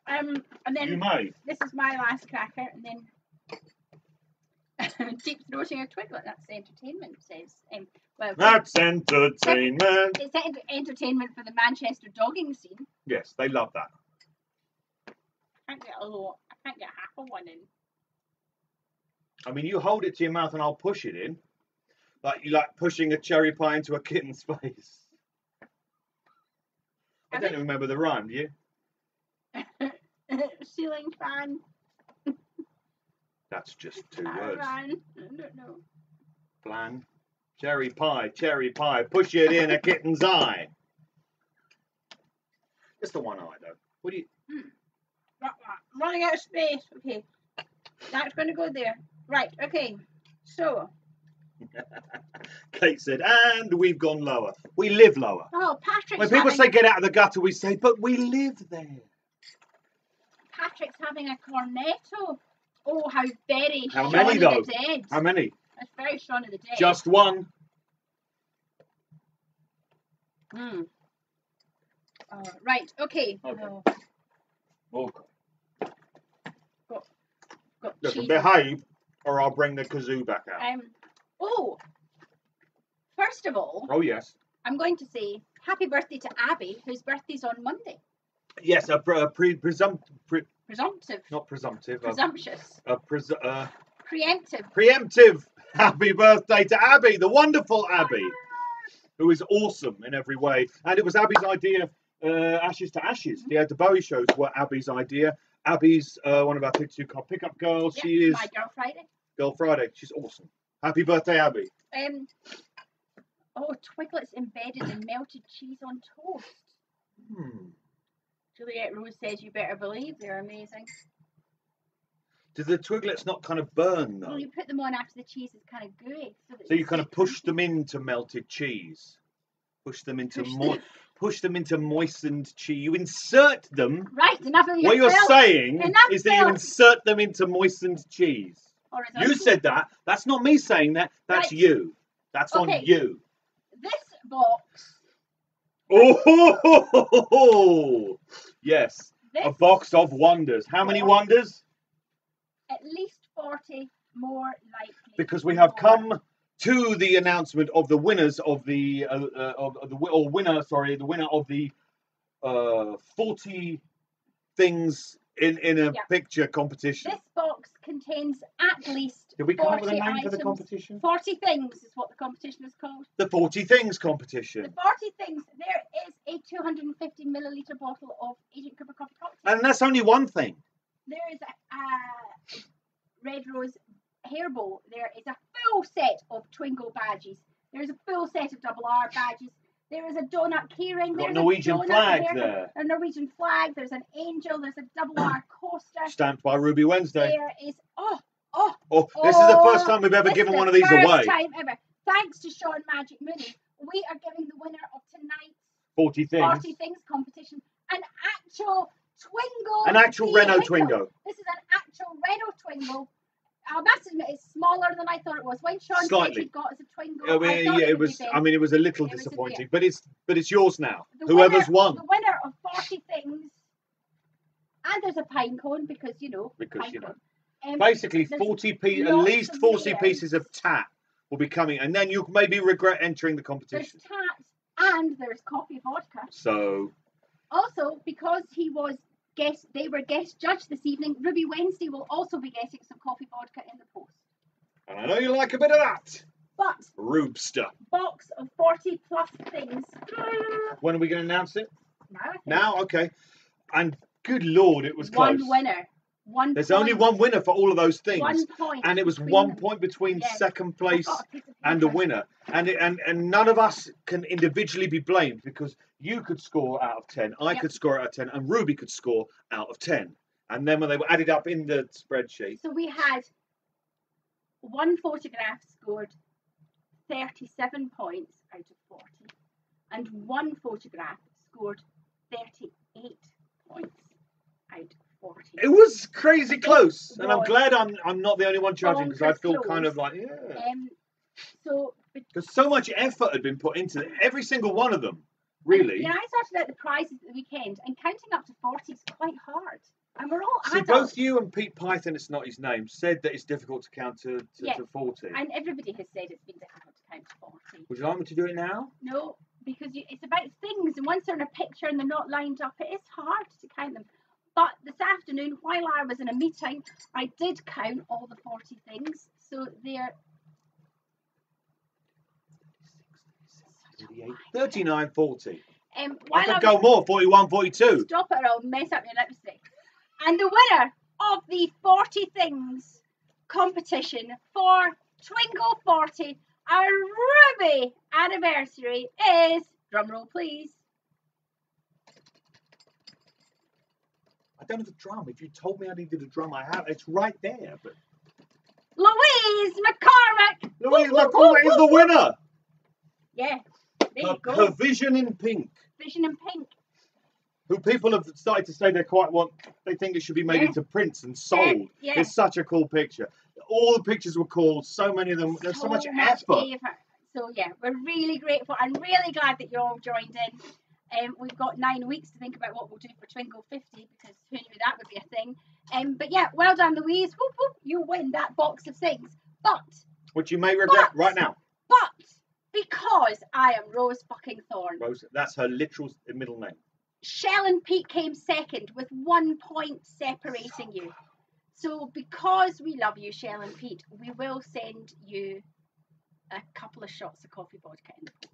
And then you may. This is my last cracker, and then deep throating a Twiglet. That's entertainment, says. Well, that's entertainment. It's entertainment for the Manchester dogging scene. Yes, they love that. I can't get half of one in. I mean, you hold it to your mouth and I'll push it in. Like you like pushing a cherry pie into a kitten's face. I don't even remember the rhyme, do you? Ceiling fan. That's just 2 words. I don't know. Plan. Cherry pie, push it in a kitten's eye. Just the one eye though. What do you? Running out of space. Okay, that's going to go there. Right. Okay. So. Kate said, and we've gone lower. We live lower. Oh, Patrick's. When people say get out of the gutter, we say, but we live there. Patrick's having a cornetto. Oh, how very How many though? Dead. How many? That's very Shaun of the Dead. Just one. Right. Okay. Okay. Got Listen, behave, or I'll bring the kazoo back out. First of all. Oh yes. I'm going to say happy birthday to Abby, whose birthday's on Monday. Yes, presumptive. Not presumptive. Presumptuous. Preemptive. Preemptive. Happy birthday to Abby, the wonderful Abby, who is awesome in every way. And it was Abby's idea. Ashes to Ashes. The Bowie shows were Abby's idea. Abby's one of our pickup girls. Yep, she is my Girl Friday. Girl Friday. She's awesome. Happy birthday, Abby. Twiglets embedded in melted cheese on toast. Juliet Rose says you better believe they're amazing. Do the Twiglets not kind of burn though? Well, you put them on after the cheese is kind of gooey. So you kind of push them into melted cheese. Push them into moistened cheese. You insert them. Right, enough of what you're saying is that you insert them into moistened cheese. You said that. That's not me saying that. That's you. That's on you. This box. Oh, yes. A box of wonders. How many wonders? At least 40, more likely. Because we have come to the announcement of the winners of the winner of the 40 things in a picture competition. This box contains at least. Did we come up with a name for the competition? 40 things is what the competition is called. The 40 things competition. The 40 things. There is a 250 milliliter bottle of Agent Cooper coffee cocktail. And that's only one thing. There is a Red Rose hair bow. There is a full set of Twingo badges. There is a full set of Double R badges. There is a donut keyring. There's a Norwegian flag there. A Norwegian flag. There's an angel. There's a Double R coaster. Stamped by Ruby Wednesday. There is this is the first time we've ever given one of these away. First time ever. Thanks to Sean Magic Mooney, we are giving the winner of tonight's 40 things competition an actual Twingo. An actual Renault Twingo. This is an actual Renault Twingo. I must admit, it's smaller than I thought it was. When Sean said he got us a Twingo, it was a little disappointing, but it's yours now. Whoever's won. The winner of 40 things, and there's a pine cone because pine cone. Basically, at least 40 pieces of tat will be coming, and then you maybe regret entering the competition. There's tat and there's coffee vodka. So. Also, because they were guest judge this evening, Ruby Wednesday will also be getting some coffee vodka in the post. And I know you like a bit of that. But Rubster. Box of 40 plus things. When are we going to announce it? Now, okay. And good Lord, it was close. One winner. There's only one winner for all of those things. 1 point. And it was 1 point between second place and the winner. And none of us can individually be blamed because you could score out of 10, I could score out of 10, and Ruby could score out of 10. And then when they were added up in the spreadsheet. So we had one photograph scored 37 points out of 40. And one photograph scored 38 points out of 40. It was crazy close, and I'm glad I'm not the only one judging because I feel kind of like because so much effort had been put into every single one of them, really. I sorted out the prizes at the weekend, and counting up to 40 is quite hard. And we're all adults. Both you and Pete Python, it's not his name, said that it's difficult to count to 40. And everybody has said it's been difficult to count to 40. Would you like me to do it now? No, because it's about things, and once they're in a picture and they're not lined up, it is hard to count them. But this afternoon, while I was in a meeting, I did count all the 40 things. So they're 39, 40. I could go more, 41, 42. Stop it or I'll mess up your lipstick. And the winner of the 40 Things competition for Twingo 40, our Ruby anniversary, is, drumroll please. I don't have a drum. If you told me I needed a drum, I have. It's right there. But Louise McCormick. Louise McCormick is the winner. Yeah, there you go. Her Vision in Pink. Vision in Pink. Who people have started to say they think it should be made into prints and sold. Yeah. It's such a cool picture. All the pictures were cool. So many of them. There's so much effort. So yeah, we're really grateful. I'm really glad that you all joined in. We've got 9 weeks to think about what we'll do for Twingo 50 because who knew that would be a thing. But yeah, well done, Louise. Whoop, whoop, you win that box of things. But which you may regret right now. But because I am Rose fucking Thorne. Rose, that's her literal middle name. Shell and Pete came second with 1 point separating you. So because we love you, Shell and Pete, we will send you a couple of shots of coffee vodka in the post.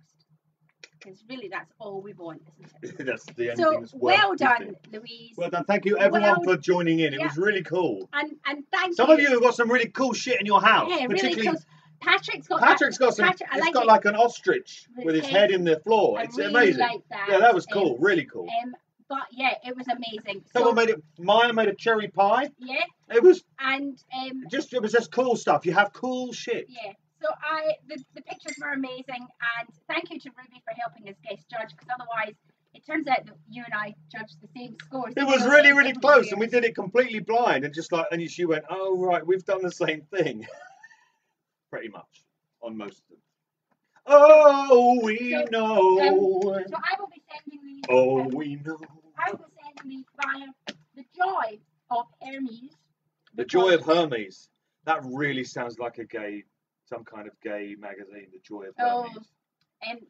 Because really, that's all we want, isn't it? That's the only thing that's worth well done, giving. Louise. Well done. Thank you, everyone, for joining in. It was really cool. And thank you. Some of you have got some really cool shit in your house. Yeah, really cool. Patrick's got some. It's got like an ostrich with his head in the floor. It's really amazing. Like that. Yeah, that was cool. Really cool. But yeah, it was amazing. Someone made it. Maya made a cherry pie. Yeah. It was. And it was just cool stuff. You have cool shit. Yeah. So the pictures were amazing, and thank you to Ruby for helping us guest judge, because otherwise it turns out that you and I judged the same scores. It was really, really close, and we did it completely blind, and just like, and she went, "Oh right, we've done the same thing," pretty much on most of them. Oh, we know. So I will be sending these. Oh, we know. I will be sending these via the Joy of Hermes. The Joy of Hermes. That really sounds like some kind of gay magazine, The Joy of Hermes. And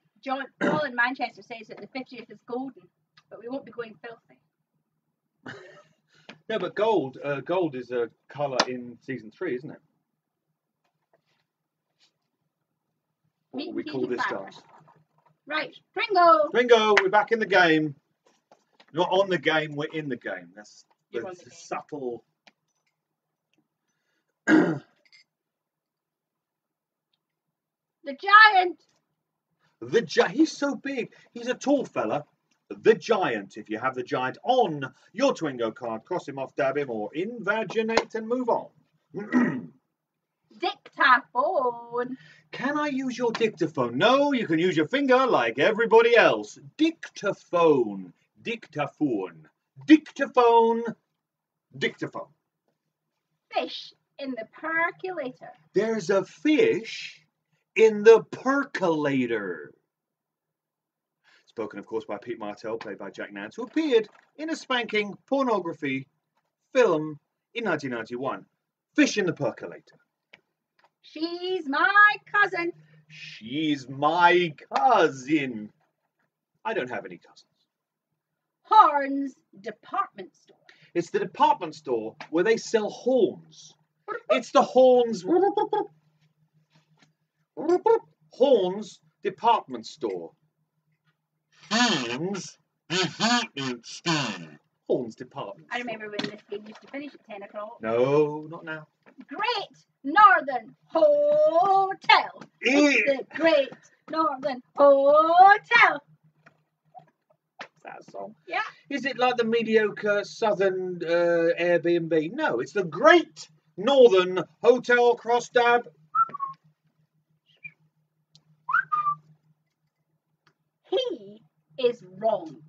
Paul in Manchester says that the 50th is golden, but we won't be going filthy. No, but gold is a colour in season 3, isn't it? What do we call this dance? Right, Twingo! Twingo, we're back in the game. Not on the game, we're in the game. That's the subtle. The giant. He's so big. He's a tall fella. The giant. If you have the giant on your Twingo card, cross him off, dab him, or invaginate and move on. Dictaphone. Can I use your dictaphone? No, you can use your finger like everybody else. Dictaphone. Dictaphone. Dictaphone. Dictaphone. Fish in the percolator. There's a fish in the percolator. Spoken, of course, by Pete Martell, played by Jack Nance, who appeared in a spanking pornography film in 1991. Fish in the percolator. She's my cousin. She's my cousin. I don't have any cousins. Horns department store. It's the department store where they sell horns. It's the Horns. Horns department store. Horns department store. Horns department. I remember when this game used to finish at 10 o'clock. No, not now. Great Northern Hotel. It's the Great Northern Hotel. That song. Yeah. Is it like the mediocre Southern Airbnb? No, it's the Great Northern Hotel cross dab. He is wrong.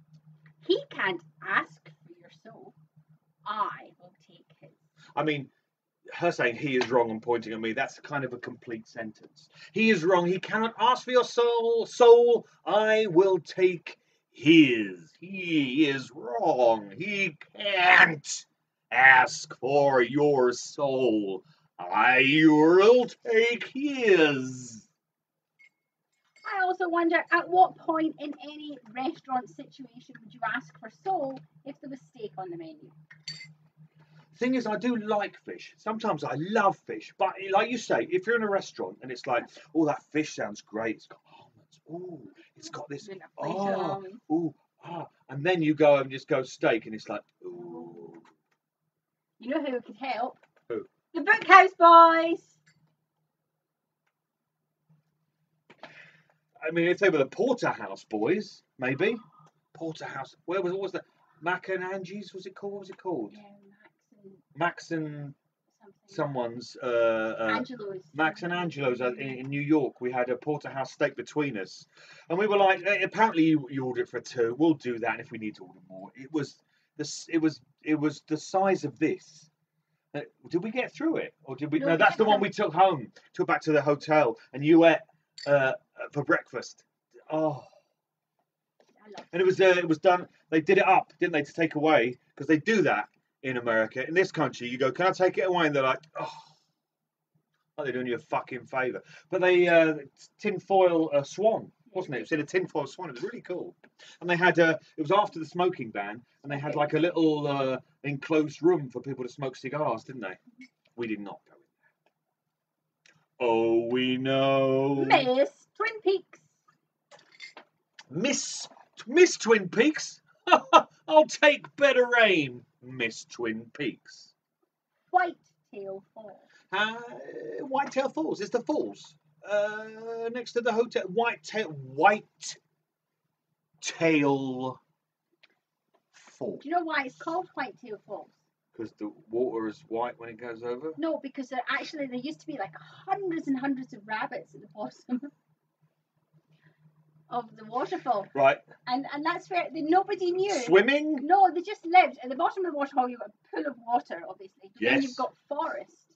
He can't ask for your soul. I will take his. I mean, her saying he is wrong and pointing at me, that's kind of a complete sentence. He is wrong. He cannot ask for your soul. I will take his. He is wrong. He can't ask for your soul. I will take his. I also wonder, at what point in any restaurant situation would you ask for soul if there was steak on the menu? Thing is, I do like fish. Sometimes I love fish. But like you say, if you're in a restaurant and it's like, oh, that fish sounds great. It's got almonds. Oh, it's got this. Oh, ooh, ah. And then you go and just go steak and it's like, ooh. You know who could help? Who? The Bookhouse Boys. I mean, if they were the Porterhouse Boys, maybe. Porterhouse. What was that? Mac and Angie's, was it called? What was it called? Yeah, Max and someone's. Angelo's. Max and Angelo's in New York. We had a porterhouse steak between us, and we were like, apparently you order it for 2. We'll do that, and if we need to order more, it was the size of this. Did we get through it, or did we? No, that's the one we took home, took back to the hotel, and you ate for breakfast. Oh. And it was done. They did it up, didn't they, to take away? Because they do that in America. In this country, you go, "Can I take it away?" And they're like, "Oh, like they're doing you a fucking favour." But they tinfoil swan, wasn't it? It was in a tinfoil swan. It was really cool. And they had it was after the smoking ban, and they had like a little enclosed room for people to smoke cigars, didn't they? We did not go in there. Oh, we know. Miss Twin Peaks. Miss Twin Peaks. I'll take better aim, Miss Twin Peaks. Whitetail Falls. Whitetail Falls. It's the falls next to the hotel. Whitetail Falls. Do you know why it's called Whitetail Falls? Because the water is white when it goes over? No, because there used to be like hundreds and hundreds of rabbits at the bottom of the waterfall. Right. And that's where nobody knew. Swimming? No, they just lived. At the bottom of the waterfall, you've got a pool of water, obviously. But then you've got forest.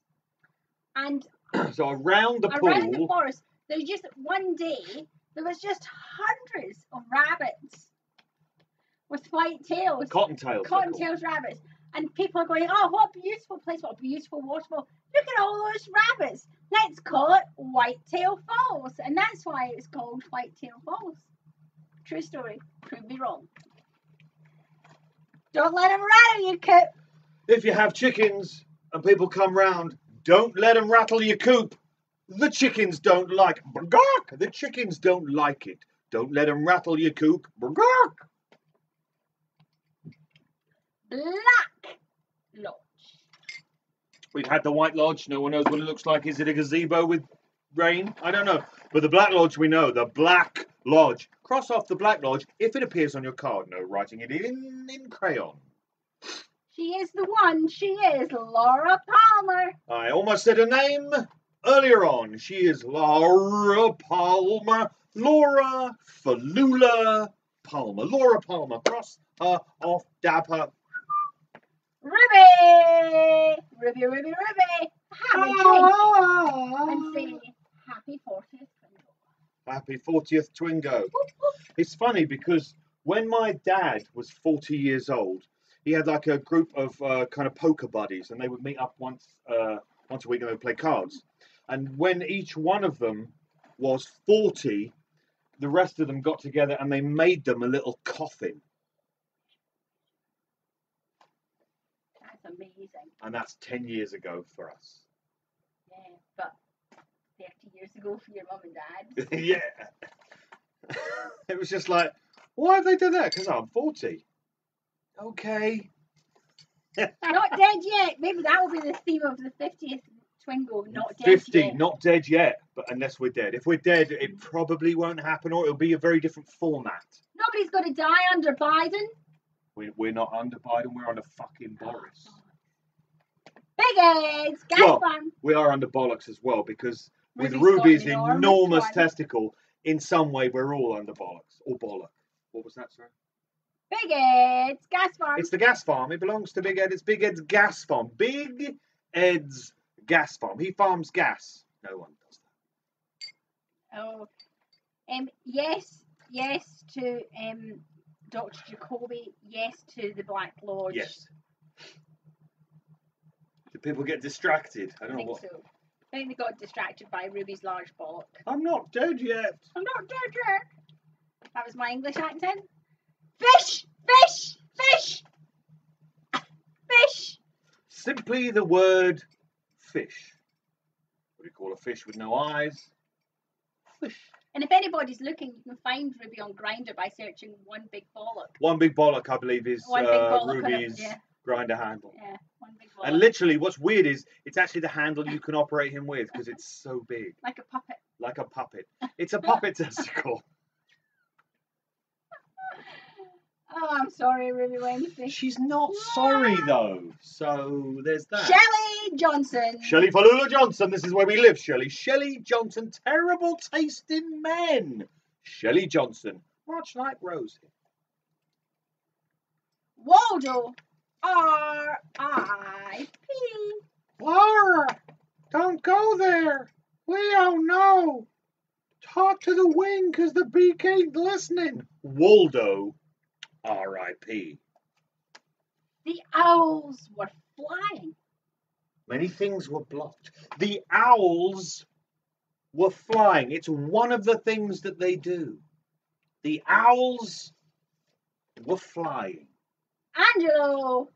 And so around the forest, there's just one day, there was just hundreds of rabbits with white tails. Cottontails rabbits. And people are going, "Oh, what a beautiful place, what a beautiful waterfall. Look at all those rabbits. Let's call it Whitetail Falls." And that's why it's called Whitetail Falls. True story. Prove me wrong. Don't let them rattle you, coop. If you have chickens and people come round, don't let them rattle your coop. The chickens don't like it. The chickens don't like it. Don't let them rattle your coop. Black Lodge. We've had the White Lodge. No one knows what it looks like. Is it a gazebo with rain? I don't know. But the Black Lodge we know. The Black Lodge. Cross off the Black Lodge if it appears on your card. No writing it in crayon. She is the one. She is Laura Palmer. I almost said her name earlier on. She is Laura Palmer. Laura Falula Palmer. Laura Palmer. Cross her off. Dab her. Ruby! Ruby! Have a drink and say happy 40th Twingo. Happy 40th Twingo. It's funny because when my dad was 40 years old, he had like a group of kind of poker buddies, and they would meet up once a week and they would play cards. And when each one of them was 40, the rest of them got together and they made them a little coffin. Amazing. And that's 10 years ago for us. Yeah, but 30 years ago for your mum and dad. Yeah. It was just like, why have they done that? Because I'm 40. Okay. Not dead yet. Maybe that will be the theme of the 50th Twingo. Not dead 50, yet. not dead yet. But unless we're dead. If we're dead, it probably won't happen, or it'll be a very different format. Nobody's going to die under Biden. We're not under Biden, we're under fucking Boris. Big eggs, gas farm. We are under bollocks as well, because with Ruby's enormous testicle, in some way we're all under bollocks. Or bollock. What was that, sorry? Big Ed's gas farm. It's the gas farm. It belongs to Big Ed. It's Big Ed's gas farm. Big Ed's gas farm. He farms gas. No one does that. Oh. Yes to Dr. Jacoby, yes to the Black Lodge. Yes. Do people get distracted? I don't know what. So. I think they got distracted by Ruby's large bollock. I'm not dead yet. I'm not dead yet. That was my English accent. Fish! Fish! Fish! Fish! Simply the word fish. What do you call a fish with no eyes? Fish. And if anybody's looking, you can find Ruby on Grindr by searching One Big Bollock. One Big Bollock, I believe, is Ruby's Grindr handle. Yeah, One Big Bollock. And literally, what's weird is it's actually the handle you can operate him with because it's so big. Like a puppet. Like a puppet. It's a puppet testicle. Oh, I'm sorry, Ruby Wednesday. She's not sorry, though. So there's that. Shelley Johnson. Shelley Falula Johnson. This is where we live, Shelley. Shelley Johnson. Terrible tasting men. Shelley Johnson. Much like Rosie. Waldo. R.I.P. Laura, don't go there. We don't know. Talk to the wing because the beak ain't listening. Waldo. R.I.P. The owls were flying. Many things were blocked. The owls were flying. It's one of the things that they do. The owls were flying. Angelo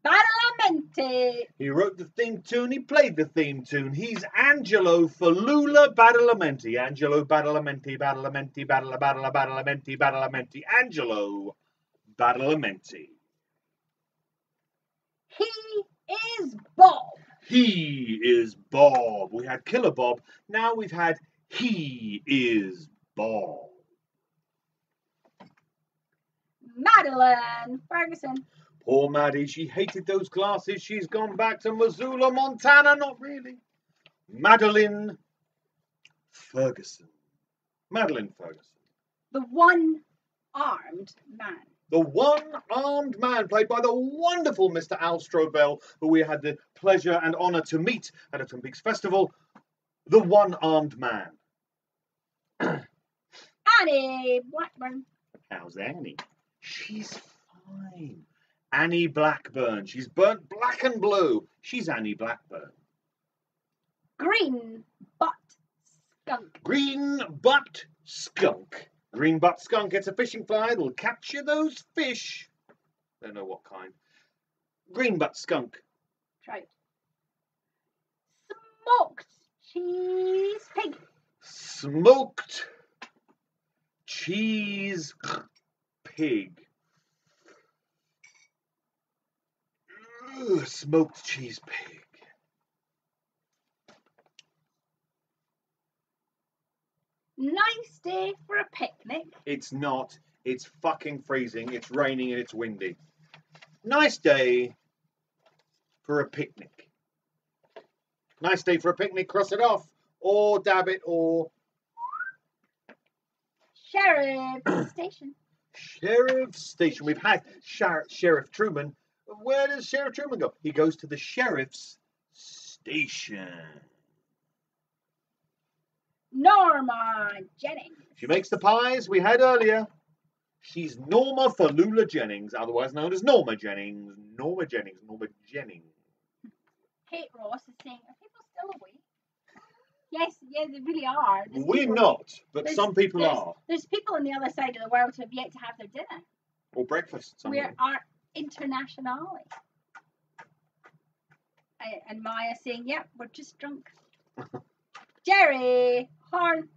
Badalamenti. He wrote the theme tune. He played the theme tune. He's Angelo Falula Badalamenti. Angelo Badalamenti, Badalamenti, Badalamenti, Badalamenti. Angelo Badalamenti. He is Bob. He is Bob. We had Killer Bob. Now we've had He is Bob. Madeline Ferguson. Poor Maddie, she hated those glasses. She's gone back to Missoula, Montana. Not really. Madeline Ferguson. Madeline Ferguson. The one-armed man. The one-armed man, played by the wonderful Mr. Al Strobel, who we had the pleasure and honour to meet at a Twin Peaks Festival. The one-armed man. Annie Blackburn. How's Annie? She's fine. Annie Blackburn. She's burnt black and blue. She's Annie Blackburn. Green butt skunk. Green butt skunk. Green butt skunk gets a fishing fly that'll capture those fish. Don't know what kind. Green butt skunk. Trout. Smoked cheese pig. Smoked cheese pig. Ugh, smoked cheese pig. Nice day for a picnic. It's not. It's fucking freezing. It's raining and it's windy. Nice day for a picnic. Nice day for a picnic. Cross it off. Or dab it or... Sheriff Station. Sheriff Station. We've had Sheriff Truman. Where does Sheriff Truman go? He goes to the Sheriff's Station. Norma Jennings. She makes the pies we had earlier. She's Norma Falula Jennings, otherwise known as Norma Jennings. Norma Jennings. Norma Jennings. Kate Ross is saying, are people still awake? Yes, yeah, they really are. We're not, but some people are. There's people on the other side of the world who have yet to have their dinner. Or breakfast. We are internationally. And Maya saying, yep, we're just drunk. Jerry Horn.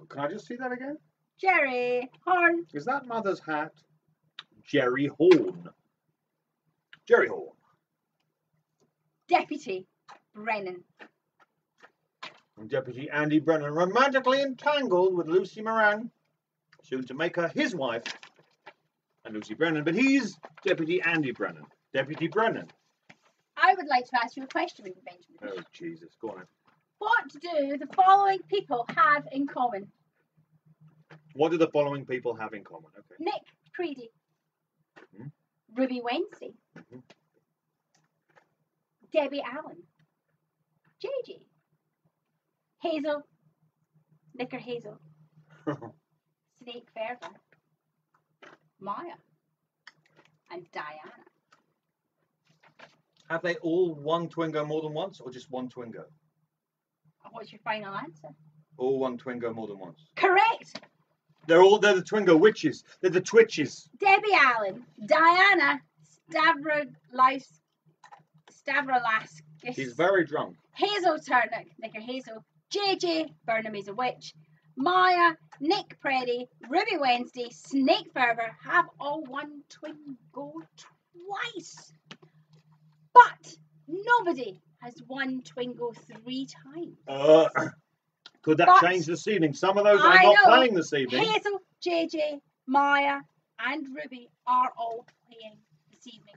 Can I just see that again? Jerry Horn. Is that Mother's hat? Jerry Horn. Jerry Horn. Deputy Brennan. And Deputy Andy Brennan, romantically entangled with Lucy Moran, soon to make her his wife, and Lucy Brennan, but he's Deputy Andy Brennan. Deputy Brennan. I would like to ask you a question, Benjamin. Oh, Jesus, go on. What do the following people have in common? What do the following people have in common? Okay. Nick Preedy. Ruby Wednesday. Debbie Allen. JJ. Hazel. Knicker Hazel. Snake Ferber. Maya. And Diana. Have they all won Twingo more than once, or just one Twingo? What's your final answer? All won Twingo more than once. Correct. They're the Twingo witches. They're the Twitches. Debbie Allen. Diana Stavrolaskis. She's very drunk. Hazel Turnock. Knicker Hazel. JJ Burnham is a witch. Maya, Nick Preddy, Ruby Wednesday, Snake Ferber have all won Twingo twice. But nobody has won Twingo 3 times. Could that change this evening? Some of those are not playing this evening. Hazel, JJ, Maya, and Ruby are all playing this evening.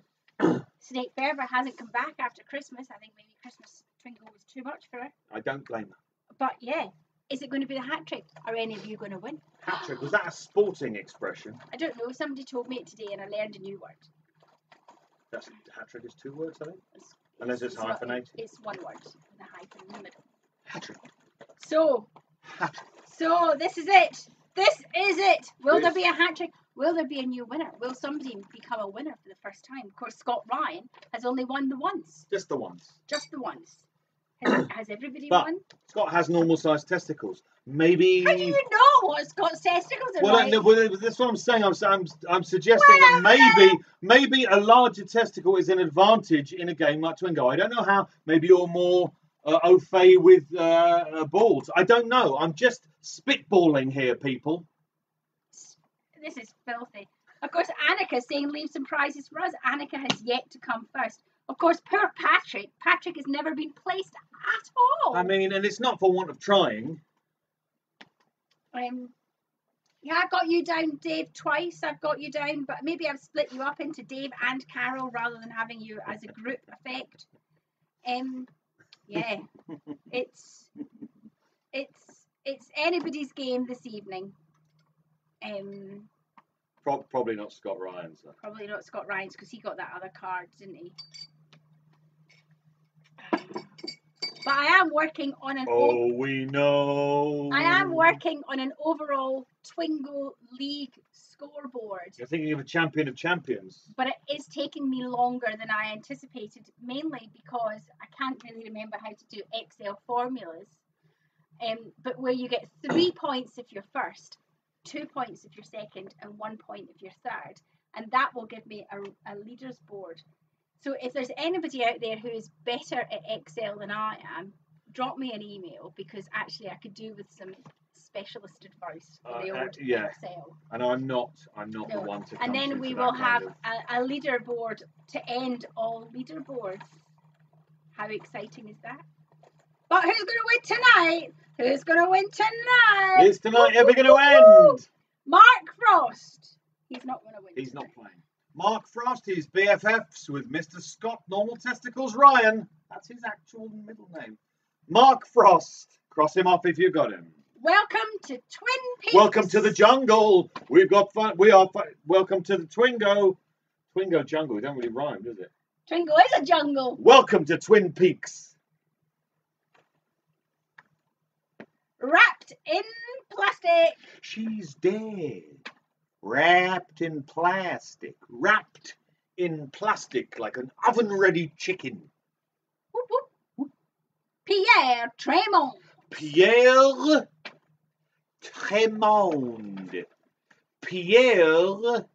Snake Ferber hasn't come back after Christmas. I think maybe Christmas Twingo was too much for her. I don't blame her. But yeah, is it going to be the hat trick? Are any of you going to win? Hat trick? Was that a sporting expression? I don't know. Somebody told me it today and I learned a new word. That's hat trick is 2 words, I think. Unless it's hyphenated. It's 1 word with a hyphen in the middle. Hat trick. So this is it. This is it. Will there be a hat trick? Will there be a new winner? Will somebody become a winner for the first time? Of course, Scott Ryan has only won the once. Just the once. Just the once. Has everybody won? Scott has normal-sized testicles. Maybe. How do you know what Scott's testicles are like? Well, that's what I'm saying. I'm suggesting that maybe a larger testicle is an advantage in a game like Twingo. I don't know how. Maybe you're more au fait with balls. I don't know. I'm just spitballing here, people. This is filthy. Of course, Annika's saying leave some prizes for us. Annika has yet to come first. Of course, poor Patrick. Patrick has never been placed at all. I mean, and it's not for want of trying. Yeah, I've got you down, Dave, twice. I've got you down, but maybe I've split you up into Dave and Carol rather than having you as a group effect. Yeah, it's anybody's game this evening. Probably not Scott Ryan's. Probably not Scott Ryan's because he got that other card, didn't he? But I am working on an. We know. I am working on an overall Twingo League scoreboard. You're thinking of a champion of champions. But it is taking me longer than I anticipated, mainly because I can't really remember how to do Excel formulas. But where you get 3 points if you're first, 2 points if you're second, and 1 point if you're third, and that will give me a leaders board. So if there's anybody out there who is better at Excel than I am, drop me an email because actually I could do with some specialist advice for the old Excel. And I'm not the one to. And then we will have a leaderboard to end all leaderboards. How exciting is that? But who's going to win tonight? Who's going to win tonight? Is tonight ever going to end? Mark Frost. He's not going to win. He's not playing. Mark Frost, he's BFFs with Mr. Scott Normal Testicles Ryan. That's his actual middle name. Mark Frost. Cross him off if you got him. Welcome to Twin Peaks. Welcome to the jungle. We've got fun. We are welcome to the Twingo. Twingo jungle. It don't really rhyme, does it? Twingo is a jungle. Welcome to Twin Peaks. Wrapped in plastic. She's dead. Wrapped in plastic. Wrapped in plastic like an oven-ready chicken. Whoop, whoop, whoop. Pierre Tremont. Pierre Tremont. Pierre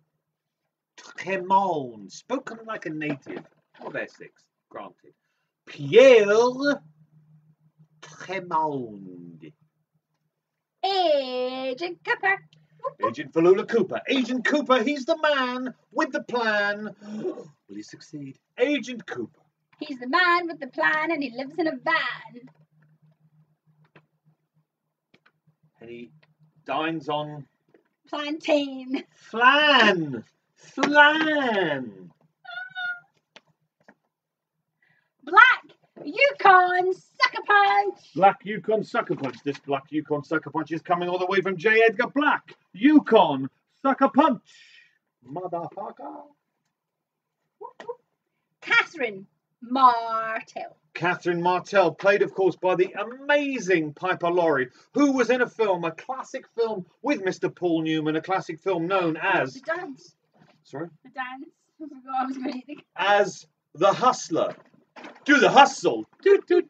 Tremont. Spoken like a native of Essex, granted. Pierre Tremont. Agent Cooper. Agent Falula Cooper. Agent Cooper, he's the man with the plan. Will he succeed? Agent Cooper. He's the man with the plan and he lives in a van. And he dines on... Plantain. Flan. Flan. Black Yukon Sucker Punch. Black Yukon Sucker Punch. This Black Yukon Sucker Punch is coming all the way from J. Edgar Black. Yukon Sucker Punch. Motherfucker. Catherine Martell. Catherine Martell, played, of course, by the amazing Piper Laurie, who was in a film, a classic film with Mr. Paul Newman, a classic film known as... The Dance. Sorry? The Dance. I was going to think. As The Hustler. Do the hustle. Do the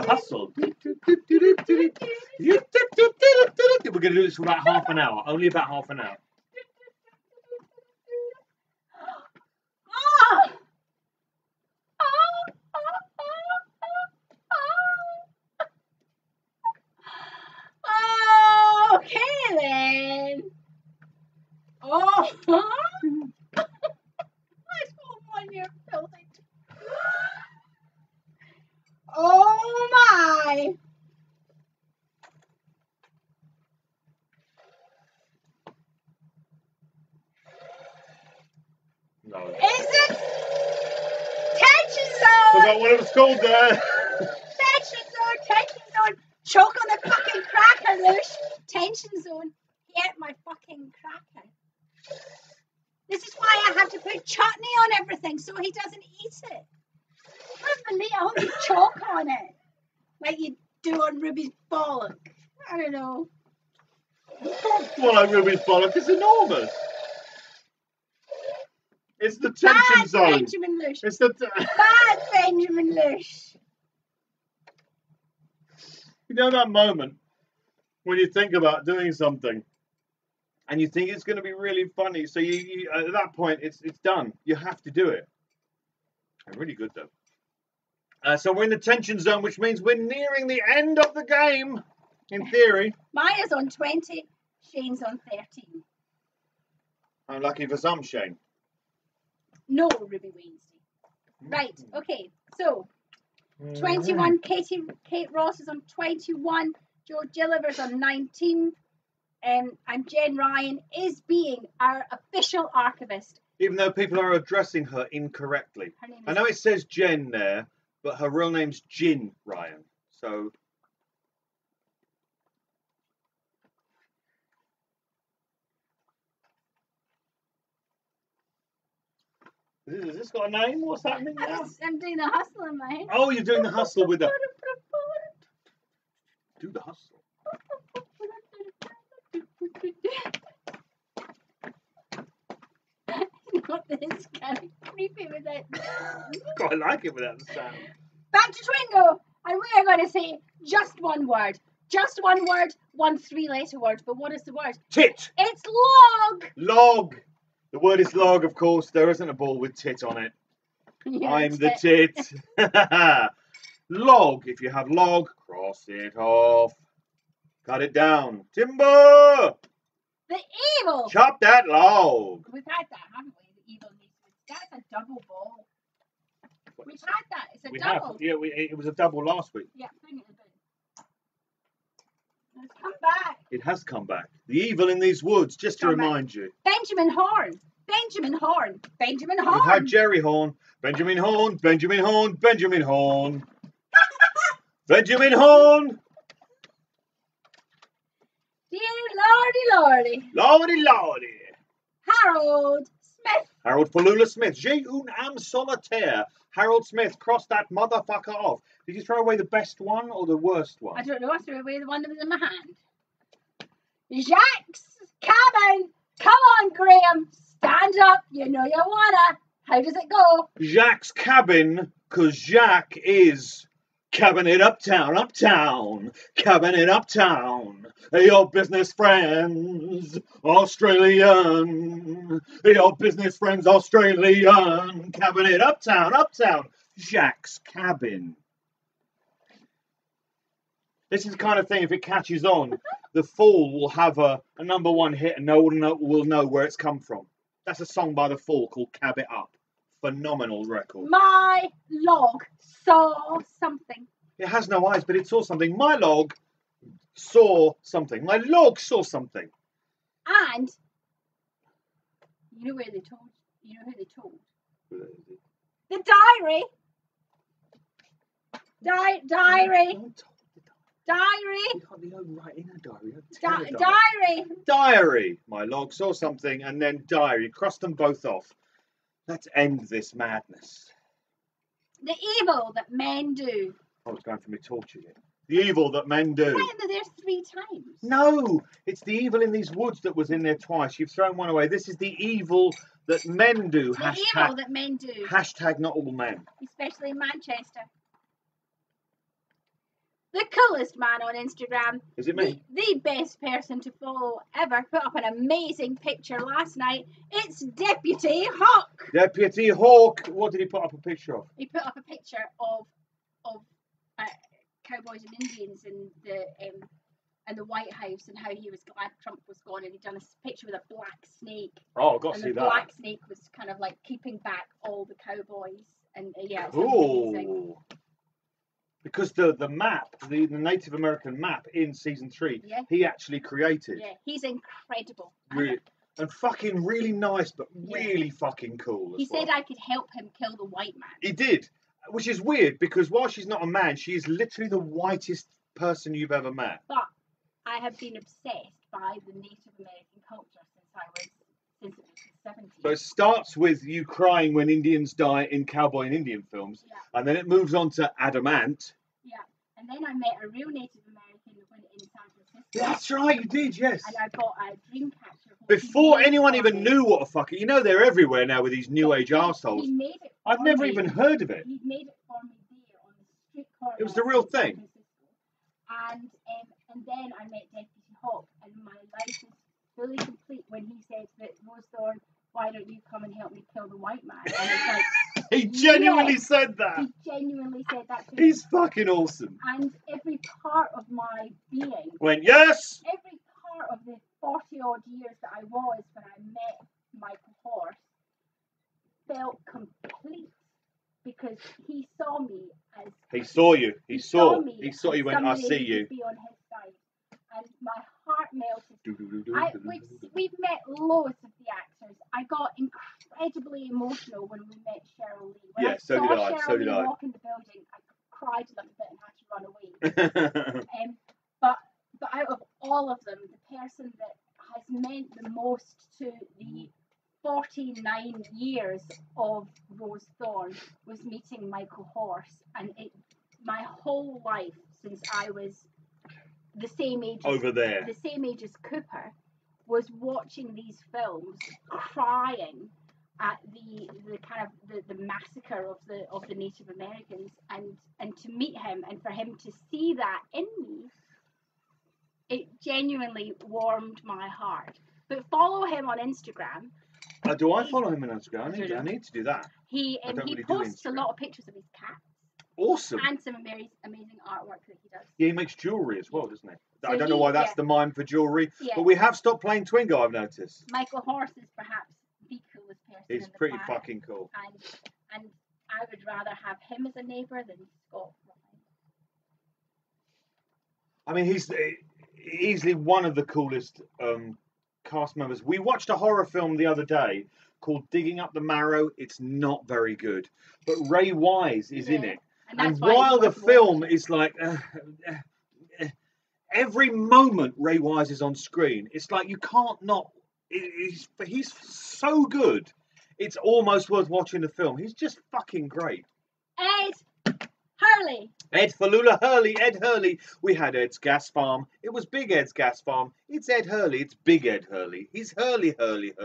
hustle. We're going to do this for about half an hour. Only about half an hour. Okay then. Oh. No. It's a tension zone! Forgot what it was called there. Tension zone, tension zone. Choke on the fucking cracker, Lush. Tension zone. He ate my fucking cracker. This is why I have to put chutney on everything so he doesn't eat it. I hope you choke on it. Like you do on Ruby's bollock. I don't know. Well, like Ruby's bollock is enormous. It's the tension zone. Benjamin Lush. It's the Bad Benjamin Lush. You know that moment when you think about doing something and you think it's going to be really funny, so you at that point it's done. You have to do it. Really good though. So we're in the tension zone, which means we're nearing the end of the game, in theory. Maya's on 20, Shane's on 13. I'm lucky for some, Shane. No, Ruby Wednesday. Right, okay, so 21, Kate Ross is on 21, Joe Gilliver's on 19, and Jen Ryan is being our official archivist. Even though people are addressing her incorrectly. I know it says Jen there, but her real name's Jin Ryan. So has this got a name? What's happening now? I'm doing the hustle in my head. Oh, you're doing the hustle with her. Do the hustle. Not this kind of creepy with it. I like it without the sound. Back to Twingo, and we are going to say just one word. Just one word, one 3-letter word. But what is the word? Tit. It's log. Log. The word is log, of course. There isn't a ball with tit on it. I'm the tit. Log. If you have log, cross it off. Cut it down. Timber. The evil. Chop that log. We've had that, haven't we? The evil needs. That's a double ball. We've had that. It's a double. Yeah, it was a double last week. Yeah, bring it in. It's come back. It has come back. The evil in these woods, just to remind you. Benjamin Horn. Benjamin Horn. Benjamin Horn. We've had Jerry Horn. Benjamin Horn. Benjamin Horn. Benjamin Horn. Benjamin Horn. Dear Lordy. Lordy, lordy. Harold Smith. Harold Falula Smith. J'ai une âme solitaire. Harold Smith, cross that motherfucker off. Did you throw away the best one or the worst one? I don't know. I threw away the one that was in my hand. Jacques Cabin. Come on, Graham. Stand up. You know you wanna. How does it go? Jacques Cabin, because Jacques is cabbing it uptown, uptown. Cabbing it uptown. Your business friends, Australian. Your business friends, Australian. Cabbing it uptown, uptown. Jacques Cabin. This is the kind of thing, if it catches on, the Fall will have a number one hit and no one will know where it's come from. That's a song by the Fall called Cab It Up. Phenomenal record. My log saw something. It has no eyes, but it saw something. My log saw something. My log saw something. And you know where they told? You know who they told? The diary. Diary. Diary. Diary. Diary. My log saw something, and then diary. Cross them both off. Let's end this madness. The evil that men do. I was going for my torch again. The evil that men do. There's 3 times. No, it's the evil in these woods that was in there twice. You've thrown one away. This is the evil that men do. The evil that men do. Hashtag not all men. Especially in Manchester. The coolest man on Instagram. Is it me? The best person to follow ever. Put up an amazing picture last night. It's Deputy Hawk. Deputy Hawk. What did he put up a picture of? He put up a picture of cowboys and Indians in the White House and how he was glad Trump was gone, and he'd done a picture with a black snake. Oh, I've got to see that. And the black snake was kind of like keeping back all the cowboys, and yeah, it's cool. amazing. Because the map, the Native American map in season 3, he actually created. Yeah, he's incredible. Really. And fucking really nice, but really fucking cool. He said I could help him kill the white man. He did, which is weird because while she's not a man, she is literally the whitest person you've ever met. But I have been obsessed by the Native American culture since it was the 70s. So it starts with you crying when Indians die in cowboy and Indian films, and then it moves on to Adamant. Yeah, and then I met a real Native American in San Francisco. That's right, you did, yes. And I got a dream catcher. Before anyone even knew what a fuck, you know they're everywhere now with these new age arseholes. He made it. I've never even heard of it. He made it for me there on the street corner. It was the real thing. And then I met Deputy Hawk, and my life was fully complete when he said that Rose Thorne, why don't you come and help me kill the white man? And it's like, he genuinely said that. He genuinely said that to me. He's fucking awesome. And every part of my being went, yes! Every part of the 40 odd years that I was when I met Michael Horse felt complete because he saw me as... He saw you. He saw me. He saw you. Went, I see you. Be on his side. And my heart melted. We've met loads of the actors. I got incredibly emotional when we met Cheryl Lee. When I saw Cheryl Lee walk in the building, I cried a little bit and had to run away. But out of all of them, the person that has meant the most to the 49 years of Rose Thorne was meeting Michael Horse, and my whole life since I was the same age as Cooper was watching these films, crying at the kind of the massacre of the Native Americans, and to meet him and for him to see that in me, it genuinely warmed my heart. But follow him on Instagram. Do I follow him on Instagram? I need to do that. He posts a lot of pictures of his cats. Awesome. And some amazing artwork that he does. Yeah, he makes jewellery as well, doesn't he? So I don't know why that's the mime for jewellery, but we have stopped playing Twingo, I've noticed. Michael Horse is perhaps the coolest person. He's pretty fucking cool. And I would rather have him as a neighbour than Scott. I mean, he's easily one of the coolest cast members. We watched a horror film the other day called Digging Up the Marrow. It's not very good, but Ray Wise is in it. And while the film is like every moment Ray Wise is on screen, it's like you can't not. He's so good. It's almost worth watching the film. He's just fucking great. Ed Hurley. Ed Falula Hurley. Ed Hurley. We had Ed's Gas Farm. It was Big Ed's Gas Farm. It's Ed Hurley. It's Big Ed Hurley. He's Hurley. Hurley.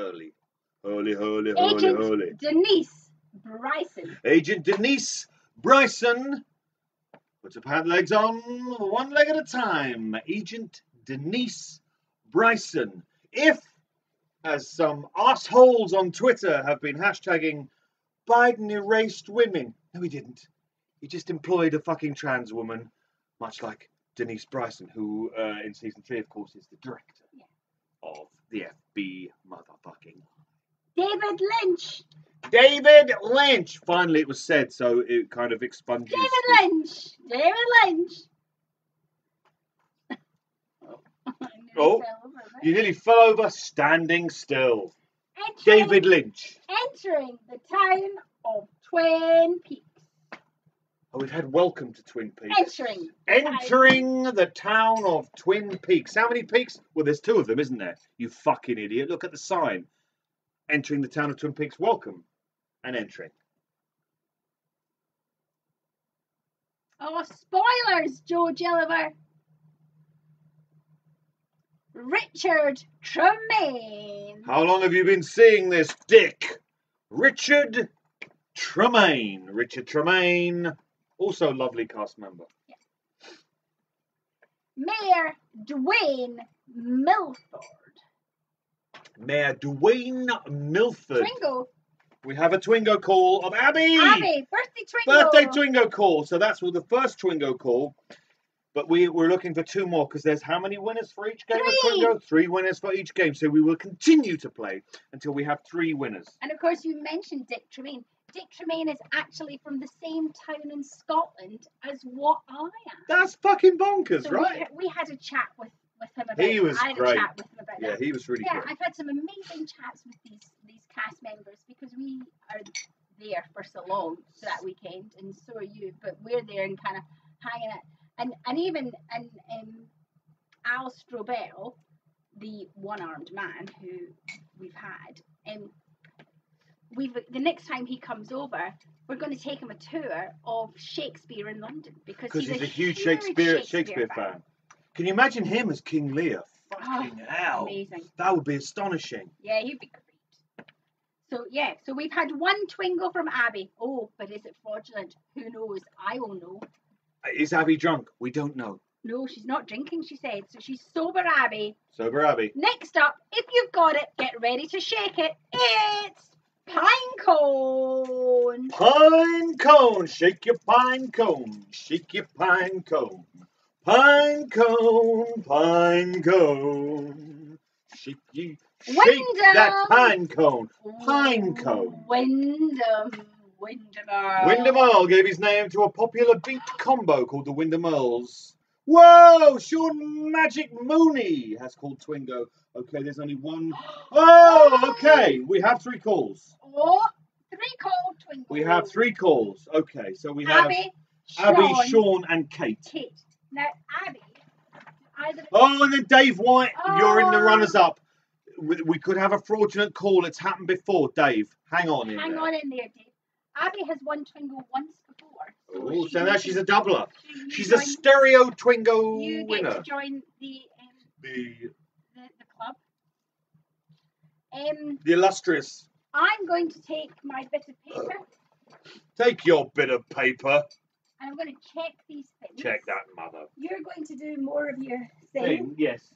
Agent Denise Bryson. Agent Denise Bryson. Puts her pant legs on one leg at a time. Agent Denise Bryson. If, as some assholes on Twitter have been hashtagging, Biden erased women. No, he didn't. He just employed a fucking trans woman, much like Denise Bryson, who in season 3, of course, is the director of the FB motherfucking. David Lynch. David Lynch. Finally, it was said, so it kind of expunges. David Lynch. Oh, you nearly fell over standing still. David Lynch. Entering the town of Twin Peaks. Oh, we've had Welcome to Twin Peaks. Entering the town of Twin Peaks. How many peaks? Well, there's 2 of them, isn't there? You fucking idiot. Look at the sign. Entering the town of Twin Peaks. Welcome. And entering. Oh, spoilers, Joe Gilliver. Richard Tremaine. How long have you been seeing this dick? Richard Tremaine. Richard Tremaine. Also lovely cast member. Yeah. Mayor Dwayne Milford. Mayor Dwayne Milford. Twingo. We have a Twingo call of Abby. Abby, birthday Twingo call. So that's the first Twingo call. But we're looking for 2 more because there's how many winners for each game of Twingo? 3 winners for each game. So we will continue to play until we have 3 winners. And of course, you mentioned Dick Tremaine. Dick Tremaine is actually from the same town in Scotland as what I am. That's fucking bonkers, so right? We had a chat with him about He was I had great. a chat with him about that. He was really good. I've had some amazing chats with these cast members because we are there for so long that weekend, and so are you. But we're there and kind of hanging out, and even Al Strobel, the one-armed man who we've had, the next time he comes over, we're going to take him a tour of Shakespeare in London because he's a huge Shakespeare fan. Can you imagine him as King Lear? Fucking hell! Amazing. That would be astonishing. Yeah, he'd be great. So we've had one Twingo from Abby. Oh, but is it fraudulent? Who knows? I will know. Is Abby drunk? We don't know. No, she's not drinking, she said. So she's sober Abby. Sober Abby. Next up, if you've got it, get ready to shake it. It's pine cone. Pine cone. Shake your pine cone. Shake your pine cone. Pine cone. Pine cone. Shake that pine cone. Pine cone. Wyndham Earl gave his name to a popular beat combo called the Wyndham Earls. Whoa! Sean Magic Mooney has called Twingo. Okay, there's only one. Oh, okay. We have 3 calls. What? 3 called Twingo. We have 3 calls. Okay, so we have Abby, Sean, and Kate. Now, Abby. Oh, and then Dave White. You're in the runners-up. We could have a fraudulent call. It's happened before, Dave. Hang on in there. Hang on in there, Dave. Abby has won Twingo once before. So now she's a doubler. She's a stereo Twingo winner. You get to join the club. The illustrious. I'm going to take my bit of paper. Take your bit of paper. And I'm going to check these things. Check that, mother. You're going to do more of your thing. Yes.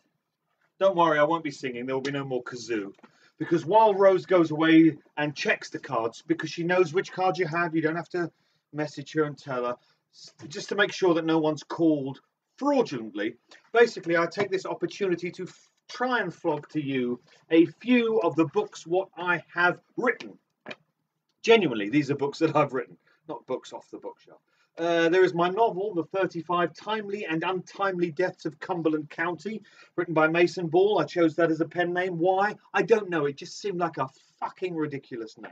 Don't worry, I won't be singing. There will be no more kazoo. Because while Rose goes away and checks the cards, because she knows which card you have, you don't have to message her and tell her, just to make sure that no one's called fraudulently. Basically, I take this opportunity to try and flog to you a few of the books what I have written. Genuinely, these are books that I've written, not books off the bookshelf. There is my novel, The 35 Timely and Untimely Deaths of Cumberland County, written by Mason Ball. I chose that as a pen name. Why? I don't know. It just seemed like a fucking ridiculous name.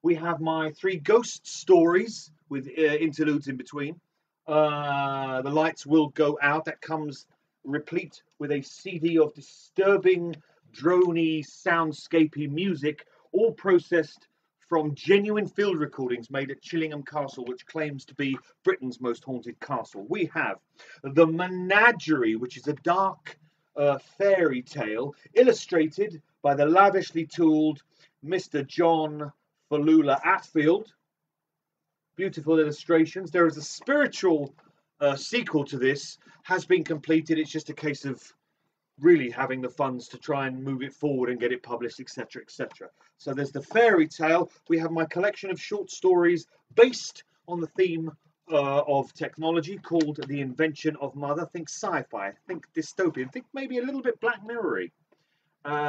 We have my 3 ghost stories with interludes in between. The Lights Will Go Out. That comes replete with a CD of disturbing, drony, soundscapey music, all processed from genuine field recordings made at Chillingham Castle, which claims to be Britain's most haunted castle. We have The Menagerie, which is a dark fairy tale illustrated by the lavishly tooled Mr. John Falula Atfield. Beautiful illustrations. There is a spiritual sequel to this, has been completed. It's just a case of really having the funds to try and move it forward and get it published, etc., etc. So there's the fairy tale. We have my collection of short stories based on the theme of technology called The Invention of Mother. Think sci-fi, think dystopian, think maybe a little bit Black Mirror-y.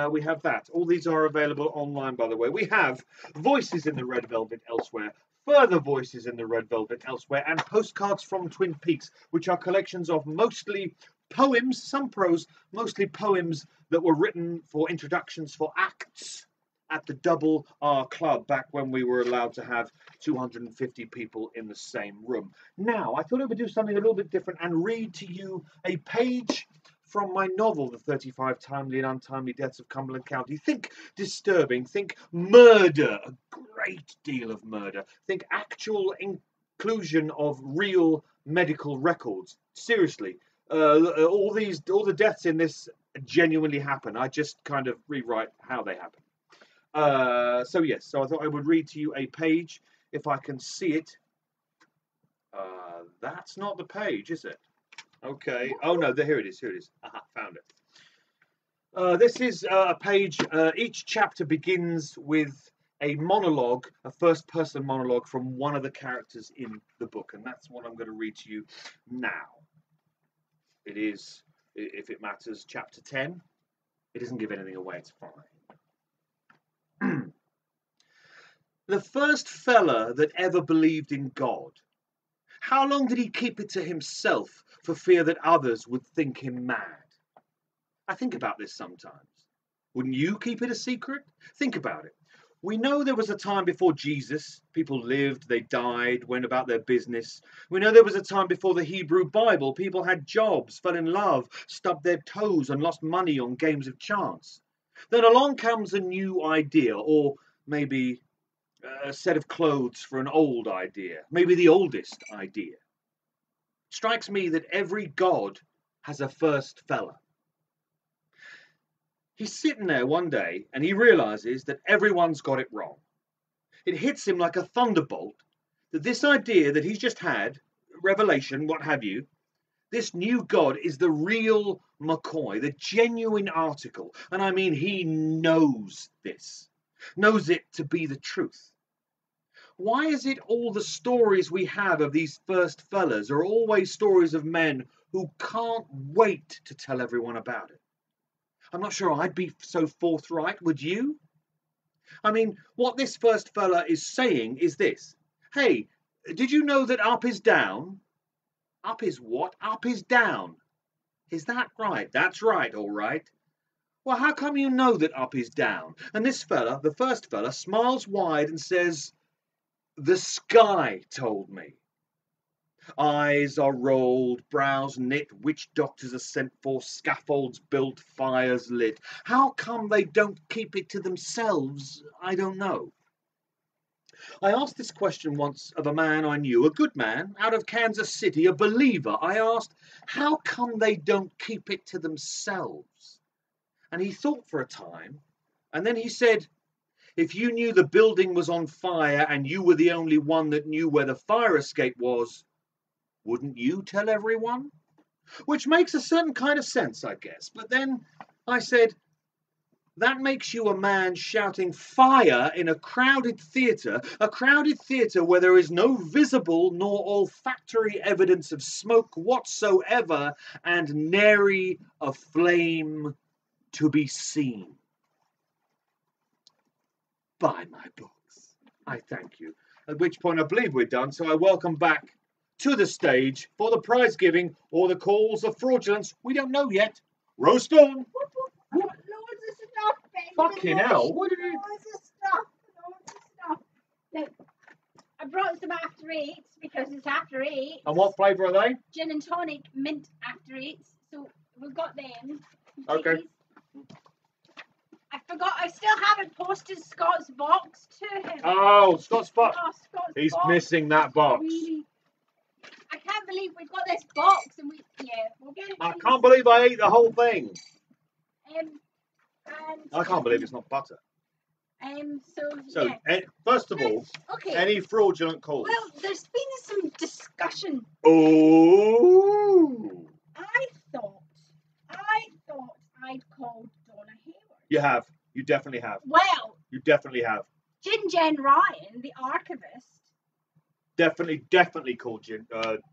We have that. All these are available online, by the way. We have Voices in the Red Velvet Elsewhere, Further Voices in the Red Velvet Elsewhere, and Postcards from Twin Peaks, which are collections of mostly poems, some prose, mostly poems that were written for introductions for acts at the Double R Club back when we were allowed to have 250 people in the same room. Now, I thought I would do something a little bit different and read to you a page from my novel, The 35 Timely and Untimely Deaths of Cumberland County. Think disturbing, think murder, a great deal of murder. Think actual inclusion of real medical records. Seriously. All the deaths in this genuinely happen. I just kind of rewrite how they happen. So I thought I would read to you a page if I can see it. That's not the page, is it? Okay. Oh no, here it is. Here it is. Aha, found it. This is a page. Each chapter begins with a monologue, a first-person monologue from one of the characters in the book, and that's what I'm going to read to you now. It is, if it matters, chapter 10. It doesn't give anything away, it's fine. The first fella that ever believed in God. How long did he keep it to himself for fear that others would think him mad? I think about this sometimes. Wouldn't you keep it a secret? Think about it. We know there was a time before Jesus. People lived, they died, went about their business. We know there was a time before the Hebrew Bible. People had jobs, fell in love, stubbed their toes and lost money on games of chance. Then along comes a new idea, or maybe a set of clothes for an old idea, maybe the oldest idea. It strikes me that every god has a first fella. He's sitting there one day and he realizes that everyone's got it wrong. It hits him like a thunderbolt that this idea that he's just had, revelation, what have you, this new God is the real McCoy, the genuine article. And I mean, he knows this, knows it to be the truth. Why is it all the stories we have of these first fellas are always stories of men who can't wait to tell everyone about it? I'm not sure I'd be so forthright, would you? I mean, what this first fella is saying is this. Hey, did you know that up is down? Up is what? Up is down. Is that right? That's right, all right. Well, how come you know that up is down? And this fella, the first fella, smiles wide and says, the sky told me. Eyes are rolled, brows knit, witch doctors are sent for, scaffolds built, fires lit. How come they don't keep it to themselves? I don't know. I asked this question once of a man I knew, a good man, out of Kansas City, a believer. I asked, how come they don't keep it to themselves? And he thought for a time, and then he said, if you knew the building was on fire and you were the only one that knew where the fire escape was, wouldn't you tell everyone? Which makes a certain kind of sense, I guess. But then I said, that makes you a man shouting fire in a crowded theatre where there is no visible nor olfactory evidence of smoke whatsoever and nary a flame to be seen. Buy my books. I thank you. At which point I believe we're done, so I welcome back to the stage for the prize giving or the calls of fraudulence. We don't know yet. Roast on. Loads of stuff. Fucking hell. What did you... Loads of stuff. Now, I brought some after eights because it's after eight. And what flavour are they? Gin and tonic mint after eights. So we've got them. Okay. I forgot, I still haven't posted Scott's box to him. Oh, Scott's box. Oh, Scott's He's box. missing that box. Really, I can't believe we've got this box and we'll get it. I can't believe I ate the whole thing. And I can't believe it's not butter. So yeah. First of all, okay. Any fraudulent calls? Well, there's been some discussion. Oh. I thought I'd called Donna Hayward. You have. You definitely have. Well. You definitely have. Jen Ryan, the archivist. Definitely called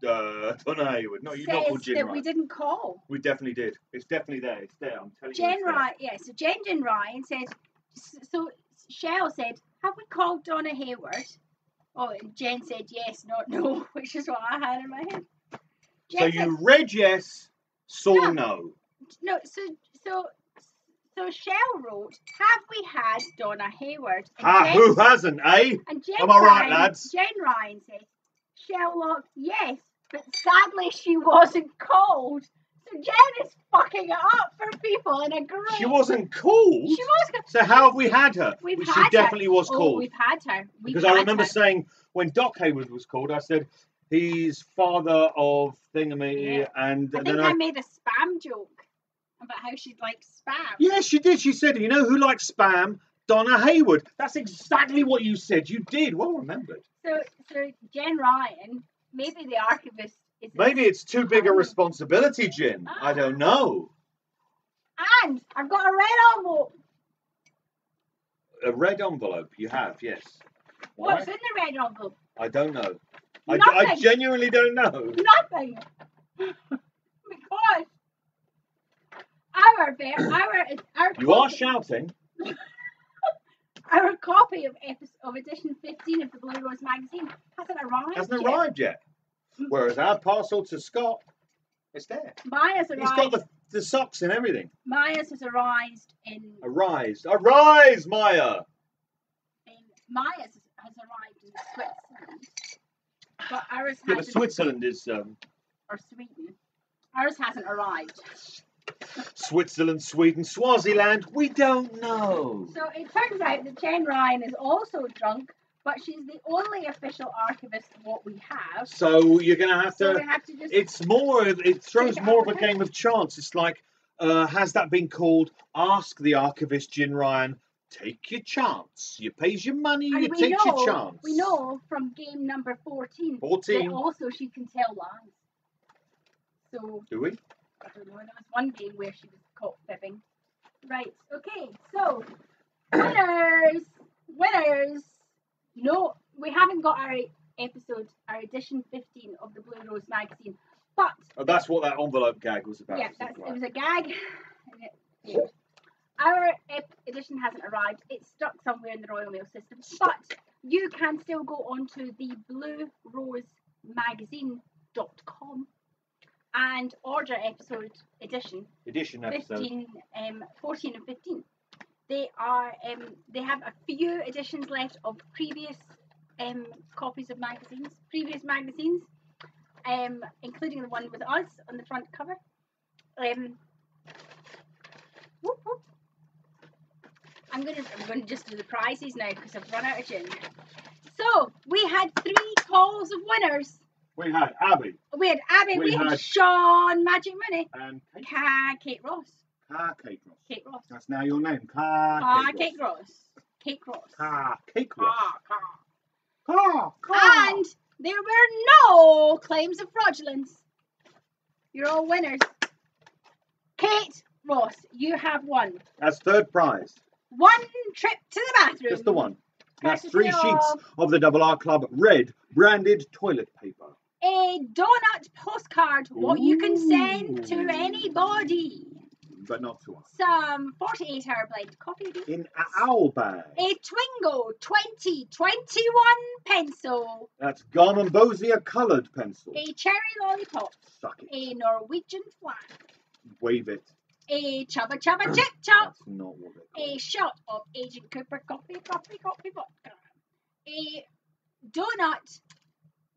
Donna Hayward. No, you're not called Jen Ryan. We didn't call. We definitely did. It's definitely there. It's there. I'm telling you. Jen Ryan, yeah. So Jen Ryan said. So Shell said, "Have we called Donna Hayward?" Oh, and Jen said yes, not no, which is what I had in my head. Jen so you read yes, saw no. No. So Shell wrote, "Have we had Donna Hayward?" And who hasn't, eh? And Am I right, lads? Jen Ryan said, "Sherlock, yes, but sadly she wasn't called." So Jen is fucking it up for people and agree. She wasn't called? She was. So how have we had her? She definitely was called. We've had her. Because I remember saying, when Doc Hayward was called, I said, he's father of Thingamy. Yeah. And I think I made a spam joke about how she likes spam. Yes, she did. She said, you know who likes spam? Donna Hayward. That's exactly what you said. You did. Well remembered. So Jen Ryan, maybe the archivist is... Maybe it's too big a responsibility, Jen. I don't know. And I've got a red envelope. A red envelope, you have, yes. Why? What's in the red envelope? I don't know. Nothing. I genuinely don't know. Nothing. Because our you are shouting. Our copy of edition 15 of the Blue Rose magazine hasn't arrived. Hasn't arrived yet. Whereas our parcel to Scott It's there. Maya's arrived. He's got the socks and everything. Maya's has arrived in. Arise, Maya! Maya's has arrived in Switzerland. But ours hasn't. Yeah, but Switzerland is. Or Sweden. Ours hasn't arrived. Switzerland, Sweden, Swaziland, we don't know. So it turns out that Jen Ryan is also drunk, but she's the only official archivist of what we have. So you're going to have to... We have to just it throws more of a game of chance. It's like, has that been called Ask the Archivist Jen Ryan? Take your chance. You pays your money, you take your chance. We know from game number 14. That also she can tell lies. So... Do we? I don't know, there was one game where she was caught fibbing. Right, okay, so, winners! No, we haven't got our edition 15 of the Blue Rose magazine, but... Oh, that's what that envelope gag was about. Yeah, it was a gag. Our edition hasn't arrived. It's stuck somewhere in the Royal Mail system, but you can still go onto the bluerosemagazine.com and order edition 15, 14 and 15. They are they have a few editions left of previous copies of previous magazines, including the one with us on the front cover. Whoop, whoop. I'm gonna just do the prizes now because I've run out of gin. So we had 3 calls of winners. We had Abby. We had Sean Magic Money. And Kate Ross. Kate Ross. Kate Ross. That's now your name. Kate Ross. Kate Ross. Kate Ross. And there were no claims of fraudulence. You're all winners. Kate Ross, you have won. That's third prize. 1 trip to the bathroom. Just the one. That's 3 sheets of the Double R Club red branded toilet paper. A donut postcard, what you can send to anybody. But not to us. Some 48-hour blind coffee beans. In an owl bag. A Twingo 2021 pencil. That's Garmin Bozier coloured pencil. A cherry lollipop. Suck it. A Norwegian flag. Wave it. A Chubba Chubba Chip Chop. That's not what they're called. A shot of Agent Cooper coffee vodka. A donut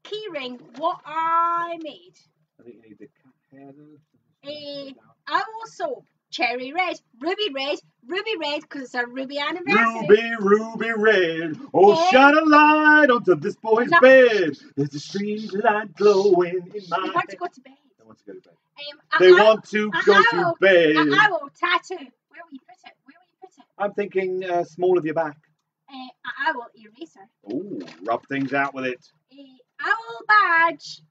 keyring, what I made. I think you need the cat hair though. A owl soap, cherry red, ruby red, because it's our ruby anniversary. Ruby red. Oh, shine a light onto this boy's bed. There's a street light glowing in my head. They want to go to bed. They want to go to bed. They want to go to bed. An owl tattoo. Where will you put it? I'm thinking small of your back. An owl eraser. Ooh, rub things out with it. A owl badge.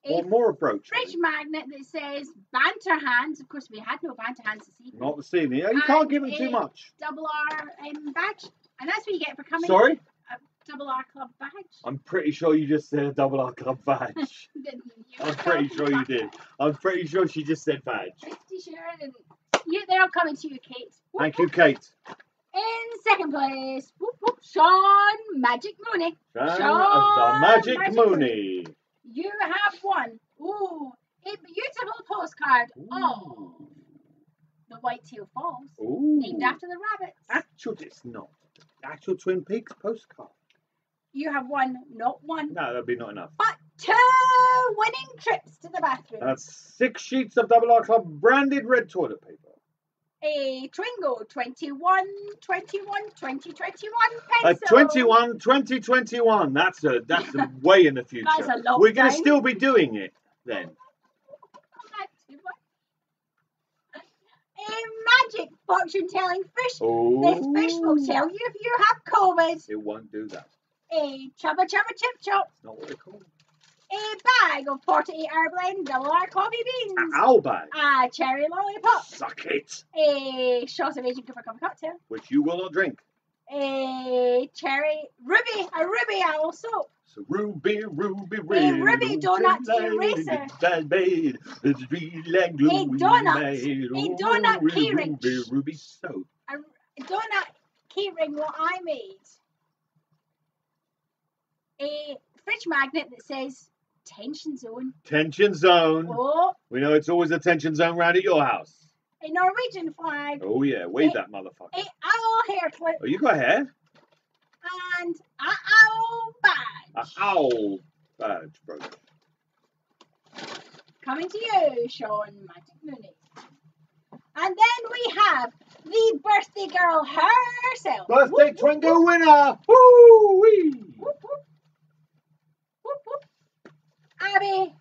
Or more a brooch. Fridge magnet that says banter hands. Of course, we had no banter hands this evening. Not this evening. You can't give them too much. Double R badge. And that's what you get for coming. Sorry? A Double R Club badge. I'm pretty sure you just said a Double R Club badge. I'm pretty sure you did. I'm pretty sure she just said badge. Pretty sure I didn't. They're all coming to you, Kate. Thank you, Kate. In second place, Sean Magic Mooney. Sean the Magic Mooney. You have won. Ooh, a beautiful postcard of the Whitetail Falls, named after the rabbits. Actually, it's not. Actual Twin Peaks postcard. You have won, not one. No, that'd be not enough. But 2 winning trips to the bathroom. That's 6 sheets of Double R Club branded red toilet paper. A Twingo 2021 pencil. A 2021. That's a way in the future. That's a long We're going to time. still be doing it then. A magic fortune telling fish. Oh. This fish will tell you if you have COVID. It won't do that. A Chubba Chubba Chip Chop. It's not what they're called. A bag of 48-hour blend Double R coffee beans. An owl bag. A cherry lollipop. Suck it. A shot of Agent Cooper coffee cocktail. Which you will not drink. A ruby owl soap. So ruby red. A ruby donut eraser. A donut keyring. Ruby soap. A donut keyring what I made. A fridge magnet that says tension zone. Tension zone. Oh. We know it's always a tension zone round at your house. A Norwegian flag. Oh yeah, wave that motherfucker. A owl hair clip. Oh, you got hair? And a owl badge. A owl badge, bro. Coming to you, Sean Magic Mooney. And then we have the birthday girl herself. Birthday Twingo winner! Woo-wee! Whoop, whoop. Whoop, whoop. Abby,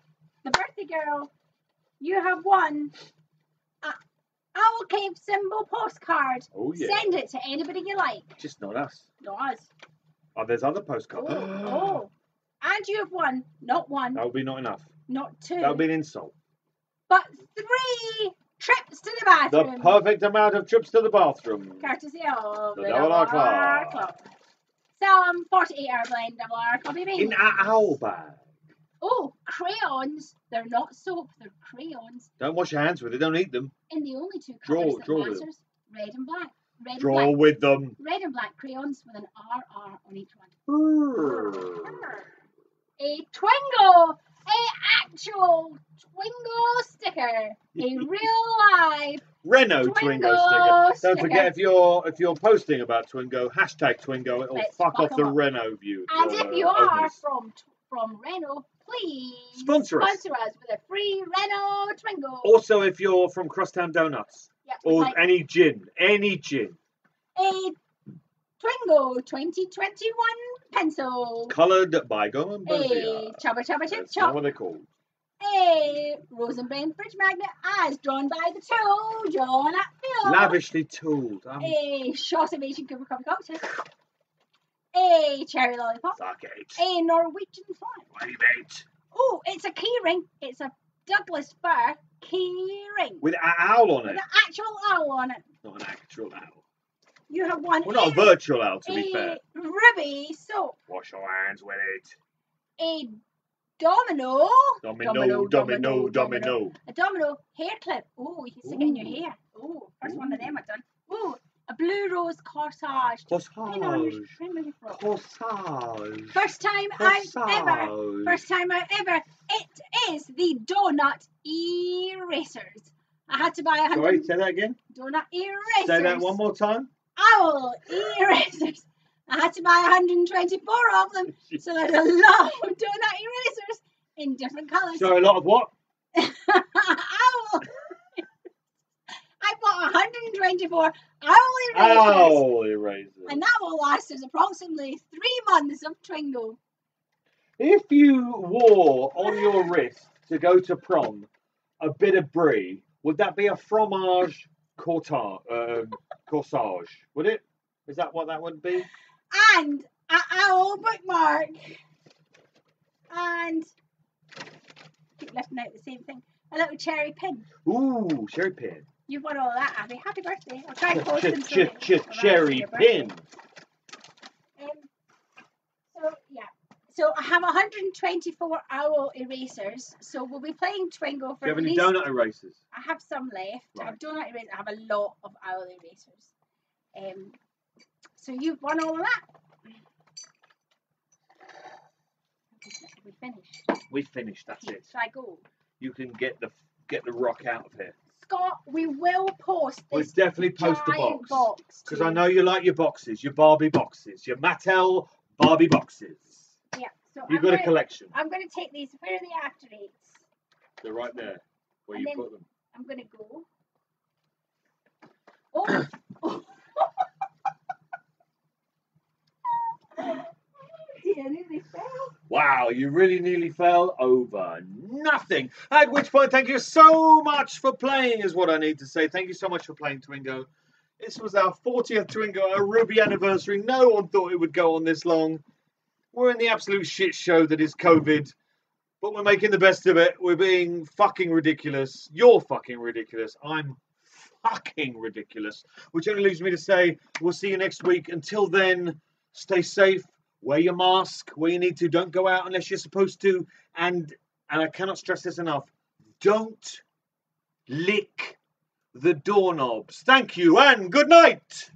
the birthday girl, you have won a Owl Cave symbol postcard. Oh, yeah. Send it to anybody you like. Just not us. Not us. Oh, there's other postcards. Oh. And you have won, not one. That would be not enough. Not two. That would be an insult. But 3 trips to the bathroom. The perfect amount of trips to the bathroom. Courtesy of the Double R Club. Some 48-hour blend Double R Club, baby. In an owl bag. Oh, crayons. They're not soap, they're crayons. Don't wash your hands with it, don't eat them. In the only 2 colours that matters. With Red and black. Red draw and black. with them. Red and black crayons with an RR on each one. A Twingo. A actual Twingo sticker. A real live Renault Twingo sticker. Don't forget, if you're posting about Twingo, hashtag Twingo, it'll fuck off the Renault view. And if you are from Renault, please sponsor us with a free Renault Twingo. Also, if you're from Crosstown Donuts, or like any gin. A Twingo 2021 pencil. Coloured by Goman Bezier. A Chubba Chubba Chip That's Chop. not what they're called. A Rosenbane fridge magnet as drawn by the tool, John Atfield. Lavishly tooled. A shot of Asian Cooper Coffee Cocktail. A cherry lollipop. Suck it. A Norwegian flag. Wave it. Oh, it's a key ring. It's a Douglas fir key ring. With an owl on it. With an actual owl on it. Not an actual owl. You have won. Well, not a virtual owl, to be fair. Ruby soap. Wash your hands with it. A domino. Domino. A domino hair clip. Oh, you can stick it in your hair. Oh, first one of them I've done. Oh, a blue rose corsage. Corsage. First time I've ever. It is the donut erasers. I had to buy 100. Sorry, say that again. Donut erasers. Say that one more time. Owl erasers. I had to buy 124 of them, so there's a lot of donut erasers in different colours. So a lot of what? Owl. I bought 124 owl erasers. And that will last us approximately 3 months of Twingo. If you wore on your wrist to go to prom a bit of brie, would that be a fromage corsage? Would it? Is that what that would be? And an owl bookmark. And keep lifting out the same thing. A little cherry pin. Ooh, cherry pin. You've won all that, Abby. Happy birthday. I'll try and post them. Cherry pin. So I have 124 owl erasers. So we'll be playing Twingo for Do you have any donut erasers? I have some left. Right. I have donut erasers. I have a lot of owl erasers. So you've won all of that. We finished. We finished. That's it. Shall I go? You can get the rock out of here. Scott, we will post this. We'll definitely post the box because I know you like your boxes, your Barbie boxes, your Mattel Barbie boxes. Yeah. So you've got a collection. I'm going to take these. Where are the after eights? They're right there where you put them. I'm going to go. Oh. I nearly fell. Wow, you really nearly fell over nothing. At which point, thank you so much for playing, is what I need to say. Thank you so much for playing Twingo. This was our 40th Twingo, our Ruby anniversary. No one thought it would go on this long. We're in the absolute shit show that is COVID, but we're making the best of it. We're being fucking ridiculous. You're fucking ridiculous. I'm fucking ridiculous. Which only leaves me to say, we'll see you next week. Until then, stay safe. Wear your mask where you need to. Don't go out unless you're supposed to. And I cannot stress this enough. Don't lick the doorknobs. Thank you and good night.